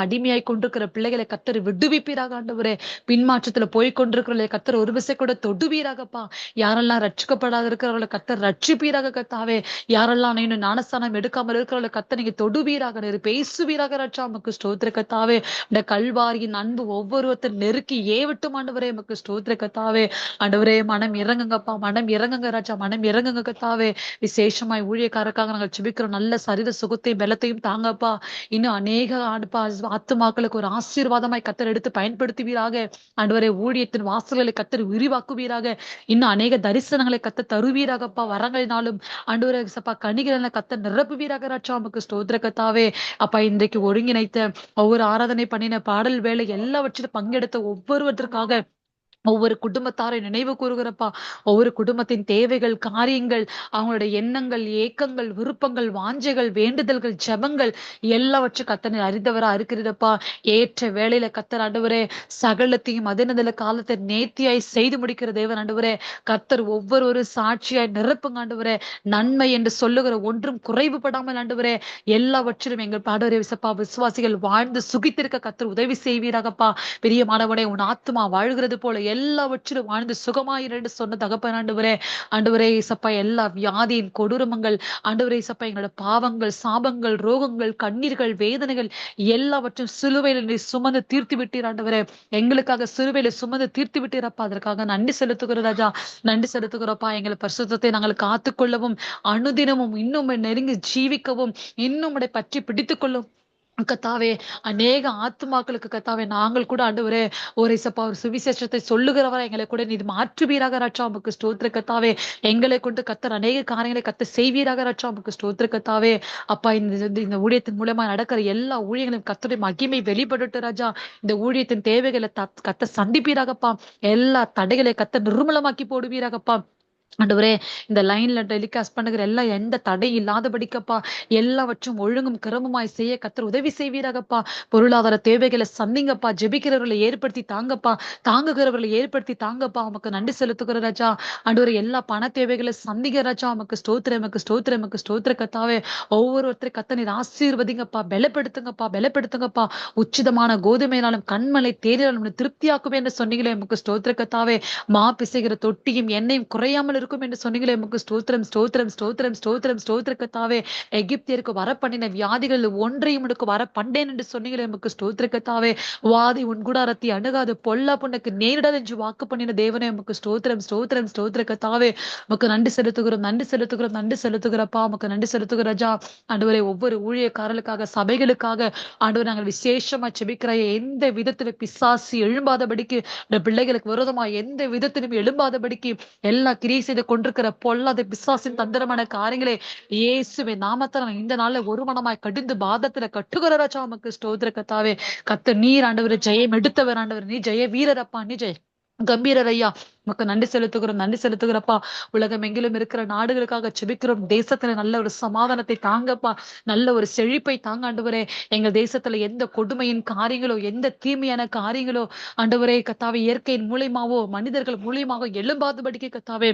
அடிமையாய் கொண்டிருக்கிற பிள்ளைகளை கர்த்தர் விடுவிப்பீராக. ஆண்டவரே, பின்மாற்றத்துல போய் கொண்டிருக்கிற கர்த்தர் ஒரு விசை கூட தொடுவீராகப்பா. யாரெல்லாம் ரட்சிக்கப்படாத இருக்கிறவர்களை கர்த்தர் ரட்சிப்பீராக கர்த்தாவே. யாரெல்லாம் இன்னும் ஞானஸ்தானம் எடுக்காமல் இருக்கிறவர்களை கர்த்தர் நீங்க தொடுவீராக, பேசுவீராக ரட்சா. உமக்கு ஸ்தோத்திர கர்த்தாவே. இந்த கல்வாரியின் அன்பு ஒவ்வொருத்தர் நெருக்கி நோக்கி ஏவட்டும் ஆண்டவரே எமக்கு ஸ்தோத்திர கத்தாவே. ஆண்டவரே மனம் இறங்குங்கப்பா, மனம் இறங்குங்க ராஜா, மனம் இறங்குங்க கத்தாவே. விசேஷமாய் ஊழியக்காரருக்காக நாங்கள் ஜெபிக்கிறோம். நல்ல சரீர சுகத்தையும் பலத்தையும் தாங்கப்பா. இன்னும் அநேக ஆத்துமாக்களுக்கு ஒரு ஆசீர்வாதமாய் கத்தர் எடுத்து பயன்படுத்துவீராக. ஆண்டவரே ஊழியத்தின் வாசல்களை கத்தர் விரிவாக்குவீராக. இன்னும் அநேக தரிசனங்களை கத்த தருவீராகப்பா. வரங்களினாலும் ஆண்டவரே சப்பா கனிகளை கத்த நிரப்புவீராக ராஜா. நமக்கு ஸ்தோத்திர கத்தாவே. அப்பா இன்றைக்கு ஒருங்கிணைத்த ஒவ்வொரு ஆராதனை பண்ணின பாடல் வேலை எல்லாவற்றிலும் பங்கெடுத்த ஒவ்வொருவற்றுக்காக ஒவ்வொரு குடும்பத்தாரை நினைவு கூறுகிறப்பா. ஒவ்வொரு குடும்பத்தின் தேவைகள், காரியங்கள், அவங்களுடைய எண்ணங்கள், ஏக்கங்கள், விருப்பங்கள், வாஞ்சைகள், வேண்டுதல்கள், ஜெபங்கள் எல்லாவற்றும் கத்தனை அறிந்தவரா இருக்கிறப்பா. ஏற்ற வேளையில கத்தர் ஆண்டவரே சகலத்தையும் அதினதில காலத்தை நேர்த்தியாய் செய்து முடிக்கிற தேவன் ஆண்டவரே. கத்தர் ஒவ்வொரு சாட்சியாய் நிரப்புங்க ஆண்டவரே. நன்மை என்று சொல்லுகிற ஒன்றும் குறைவுபடாமல் ஆண்டவரே எல்லாவற்றிலும் எங்கள் ஆண்டவரே விசப்பா விசுவாசிகள் வாழ்ந்து சுகித்திருக்க கத்தர் உதவி செய்வீராகப்பா. பிரியமானவனே உன் ஆத்துமா வாழ்கிறது போல எல்லாவற்றிலும் வாழ்ந்து சுகமாயிரு சொன்ன தகப்பன் ஆண்டவரே. ஆண்டவரே சப்பா எல்லா வியாதியின் கொடூரமங்கள் ஆண்டவரே சப்பா எங்களோட பாவங்கள், சாபங்கள், ரோகங்கள், கண்ணீர்கள், வேதனைகள் எல்லாவற்றும் சிலுவையில நீ சுமந்து தீர்த்து விட்டீர் ஆண்டவரே. எங்களுக்காக சிலுவையில சுமந்து தீர்த்து விட்டீரப்பா. அதற்காக நன்றி செலுத்துகிற ராஜா, நன்றி செலுத்துகிறப்பா. எங்களை பரிசுத்தத்தை நாங்கள் காத்துக்கொள்ளவும் அனுதினமும் இன்னும் நெருங்கி ஜீவிக்கவும் இன்னும் பற்றி பிடித்துக் கொள்ளும் கத்தாவே. அநேக ஆத்துமாக்களுக்கு கத்தாவே நாங்கள் கூட ஆண்டவரே ஒரு இசப்பா ஒரு சுவிசேஷத்தை சொல்லுகிறவரை எங்களை கூட நீ மாற்றுவீராக ராஜா. உமக்கு ஸ்தோத்திர கத்தாவே. எங்களை கொண்டு கத்தர் அநேக காரியங்களை கத்த செய்வீராக ராஜா. உமக்கு ஸ்தோத்திர கத்தாவே. அப்பா இந்த ஊழியத்தின் மூலமா நடக்கிற எல்லா ஊழியங்களையும் கத்தருடைய மகிமை வெளிப்பட்டு ராஜா. இந்த ஊழியத்தின் தேவைகளை கத்த சந்திப்பீராகப்பா. எல்லா தடைகளை கத்த நிர்மூலமாக்கி போடுவீராகப்பா. ஆண்டவரே இந்த லைன்ல டெலிகாஸ்ட் பண்ணுகிற எல்லாம் எந்த தடை இல்லாதபடிக்கப்பா. எல்லாவற்றும் ஒழுங்கும் கிரமமாய் செய்ய கத்தர் உதவி செய்வீராகப்பா. பொருளாதார தேவைகளை சந்திங்கப்பா. ஜெபிக்கிறவர்களை ஏற்படுத்தி தாங்கப்பா. தாங்குகிறவர்களை ஏற்படுத்தி தாங்கப்பா. உமக்கு நன்றி செலுத்துகிற ராஜா. ஆண்டவரே எல்லா பண தேவைகளை சந்திங்க ராஜா. உமக்கு ஸ்தோத்திரம், உமக்கு ஸ்தோத்திரம், உமக்கு ஸ்தோத்திர கத்தாவே. ஒவ்வொருத்தரை கத்த நீர் ஆசீர்வதிங்கப்பா. பலப்படுத்துங்கப்பா, பலப்படுத்துங்கப்பா. உச்சிதமான கோதுமையினாலும் கண்மலை தேனினாலும் திருப்தியாக்குவே என்று சொன்னீங்களே. உமக்கு ஸ்தோத்திர கத்தாவே. மா பிசைகிற தொட்டியும் எண்ணெயும் குறையாமல் என்று சொன்னீங்களே. உமக்கு ஸ்தோத்திரம், ஸ்தோத்திரம், ஸ்தோத்திரம், ஸ்தோத்திரம், ஸ்தோத்திர கத்தாவே. எகிப்தியருக்கு வர பண்ணின வியாதிகள் ஒன்றையும் உனக்கு வர பண்டேன் என்று சொன்னீங்களே. உமக்கு ஸ்தோத்திர கத்தாவே. வாதி உன் குடாரத்தை அணுகாது, பொல்லா புண்ணுக்கு நேரிடாது என்று வாக்கு பண்ணின தேவனே. உமக்கு ஸ்தோத்திரம், ஸ்தோத்திரம், ஸ்தோத்திர கத்தாவே. உமக்கு நன்றி செலுத்துகிறோம், நன்றி செலுத்துகிறோம், நன்றி செலுத்துகிறப்பா. உமக்கு நன்றி செலுத்துகிற ராஜா. ஆண்டவரே ஒவ்வொரு ஊழியக்காரர்களுக்காக, சபைகளுக்காக ஆண்டவர் நாங்கள் விசேஷமா செபிக்கிற எந்த விதத்திலும் பிசாசி எழும்பாதபடிக்கு, பிள்ளைகளுக்கு விரோதமா எந்த விதத்திலும் எழும்பாதபடிக்கு எல்லா கிரியை செய்து கொண்டிருக்கிற பொல்லாத பிசாசின் தந்திரமான காரியங்களே இயேசுவின் நாமத்தில் இந்த நாள்ல ஒரு மனமாய் கடிந்து பாதத்துல கட்டுகிற ராஜா. உமக்கு ஸ்தோத்திர கத்தாவே. கத்த நீர் ஆண்டவர் ஜெயம் எடுத்தவர் ஆண்டவர். நீ ஜெய வீரரப்பா, நீ ஜெய கம்பீரர் ஐயா. உமக்கு நன்றி செலுத்துகிறோம், நன்றி செலுத்துகிறப்பா. உலகம் எங்கிலும் இருக்கிற நாடுகளுக்காக செபிக்கிறோம். தேசத்துல நல்ல ஒரு சமாதானத்தை தாங்கப்பா. நல்ல ஒரு செழிப்பை தாங்க ஆண்டவரே. எங்க தேசத்துல எந்த கொடுமையின் காரியங்களோ, எந்த தீமையான காரியங்களோ ஆண்டவரே கத்தாவே இயற்கையின் மூலியமாவோ மனிதர்கள் மூலியமாவோ எழும்பாதபடிக்கு கத்தாவே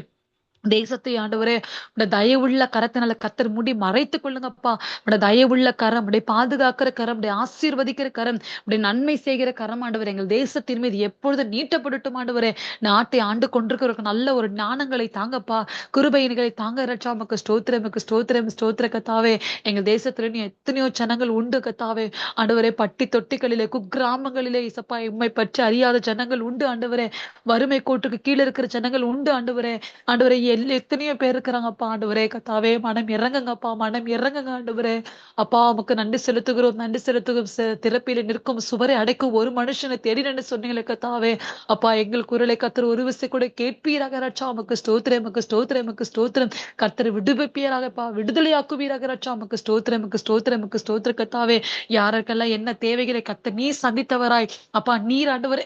தேசத்தை ஆண்டவரே உடைய தயவுள்ள கரத்தினால கத்தர் மூடி மறைத்துக் கொள்ளுங்கப்பா. உடைய தயவுள்ள கரம், உடைய பாதுகாக்கிற கரம், உடைய ஆசீர்வதிக்கிற கரம், உடைய நன்மை செய்கிற கரம் ஆண்டவரே எங்கள் தேசத்தின் மீது எப்பொழுது நீட்டப்படட்டும் ஆண்டவரே. நாட்டை ஆண்டு கொண்டிருக்கிறவருக்கு நல்ல ஒரு ஞானங்களை தாங்கப்பா, கிருபையின்களை தாங்க ரட்சா. உமக்கு ஸ்தோத்திரம், உமக்கு ஸ்தோத்திரம், ஸ்தோத்திர கத்தாவே. எங்கள் தேசத்துல எத்தனையோ ஜனங்கள் உண்டு கத்தாவே. ஆண்டவரே பட்டி தொட்டிகளிலே குக்கிராமங்களிலே இசப்பா உம்மை பற்றி அறியாத ஜனங்கள் உண்டு ஆண்டவரே. வறுமை கோட்டுக்கு கீழே இருக்கிற ஜனங்கள் உண்டு ஆண்டவரே. ஆண்டவரே எத்தனையோ பேர் இருக்கிறாங்கப்பா. ஆண்டவரே கத்தாவே மனம் இறங்குங்கப்பா, மனம் இறங்குங்க ஆண்டவரே. அப்பா உமக்கு நன்றி செலுத்துகிறோம், நன்றி செலுத்துகிறோம். திறப்பில நிற்கும் சுவரை அடைக்கும் ஒரு மனுஷனை தேடினு சொன்னீங்களே கத்தாவே. அப்பா எங்கள் குரலை கத்தர் ஒரு விசை கூட கேட்பீராக ரட்சா. உமக்கு ஸ்தோத்திரம், உமக்கு ஸ்தோத்திரம், உமக்கு ஸ்தோத்திரம். கத்தர் விடுவிப்பீராகப்பா, விடுதலையாக்குவீராக ரட்சா. உமக்கு ஸ்தோத்திரம், உமக்கு ஸ்தோத்திரம், உமக்கு ஸ்தோத்திர கத்தாவே. யாருக்கெல்லாம் என்ன தேவைகளை கத்த நீ சந்தித்தவராய் அப்பா நீர் ஆண்டவரே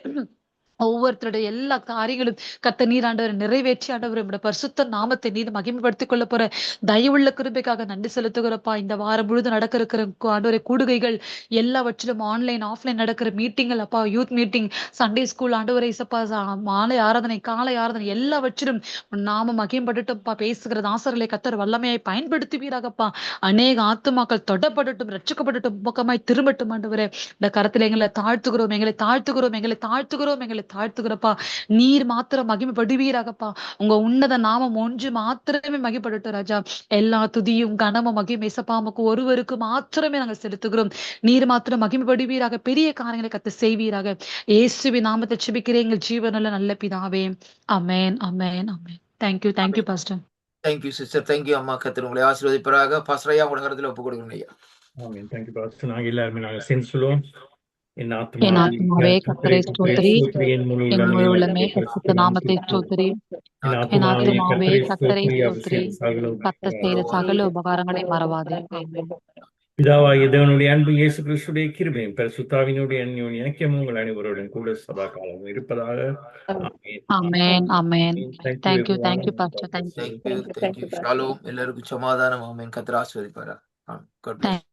ஒவ்வொருத்தருடைய எல்லா காரியங்களும் கத்த நீர் ஆண்டவர் நிறைவேற்றி ஆண்டவர் பரிசுத்த நாமத்தை நீர் மகிமைப்படுத்திக் கொள்ள போற தயவுள்ள கிருபைக்காக நன்றி செலுத்துகிறப்பா. இந்த வாரம் முழுது நடக்க இருக்கிற ஆண்டவரை கூடுகைகள் எல்லாவற்றிலும் ஆன்லைன் ஆஃப்லைன் நடக்கிற மீட்டிங்கள் அப்பா, யூத் மீட்டிங், சண்டே ஸ்கூல் ஆண்டவரை சப்பா, மாலை ஆராதனை, காலை ஆராதனை எல்லாவற்றிலும் நாம மகிம்பட்டுட்டோம்ப்பா. பேசுகிற ஆசர்களை கத்தர் வல்லமையை பயன்படுத்துவீராகப்பா. அநேக ஆத்துமாக்கள் தொடப்படட்டும், ரட்சிக்கப்படட்டும், பக்கமாய் திரும்பட்டும் ஆண்டவரே. இந்த கரத்தில் எங்களை தாழ்த்துகிறோம், எங்களை தாழ்த்துகிறோம், எங்களை தாழ்த்துகிறோம், எங்களை தாழ்த்துக்கிறப்பா. நீர் மாத்திரம் மகிமைப்படுவீராகப்பா. உங்க உன்னத நாமம் ஒன்று மாத்திரமே மகிப்படட்டும் ராஜா. எல்லா துதியும் கனமும் மகிமை ஏசப்பா உமக்கு ஒருவருக்கு மாத்திரமே நாங்கள் செலுத்துகிறோம். நீர் மாத்திரம் மகிமைப்படுவீராக. பெரிய காரியங்களை கத்து செய்வீராக. இயேசுவின் நாமத்தை ஜெபிக்கிறேன் எங்கள் ஜீவனுள்ள நல்ல பிதாவே. Amen amen amen. Thank you thank you pastor. Thank you sister, thank you அம்மா. கர்த்தர் உங்களை ஆசீர்வதிப்பாராக. பாஸ்டர் ஐயா உங்களோட கருத்துல ஒப்பு கொடுக்கணும் ஐயா. ஆமென். Thank you pastor. நாங்க எல்லாருமே நாங்க சேர்ந்து சொல்லுவோம். என் என் ஆத்துமாவே ஆத்மாவே கர்த்தரை ஸ்தோத்திரி, ஸ்தோத்திரி, என் முழு என் முழு உள்ளமே உள்ளமே அவருடைய பரிசுத்த நாமத்தை ஸ்தோத்திரி. என் என் ஆத்துமாவே ஆத்மாவே கர்த்தரை கர்த்தரை ஸ்தோத்திரி, அவர் ஸ்தோத்திரி, செய்த சகல கர்த்தர் செய்த சகல உபகாரங்களை மறவாதே. ஆமென். பிதாவாகிய தேவனுடைய அன்பு, இயேசு கிறிஸ்துடைய கிருபையும், பரிசுத்தாவினுடைய அந்யோன்ய ஐக்கியமும் உங்கள் அனைவருடன் கூட சதா காலமும் இருப்பதாக. Amen amen. Thank you everyone. Thank you pastor. Thank you. Thank you. ஷாலோம். எல்லாருக்கும் சமாதானம். ஆமென். கர்த்தர் ஆசீர்வதிப்பாரா. God bless.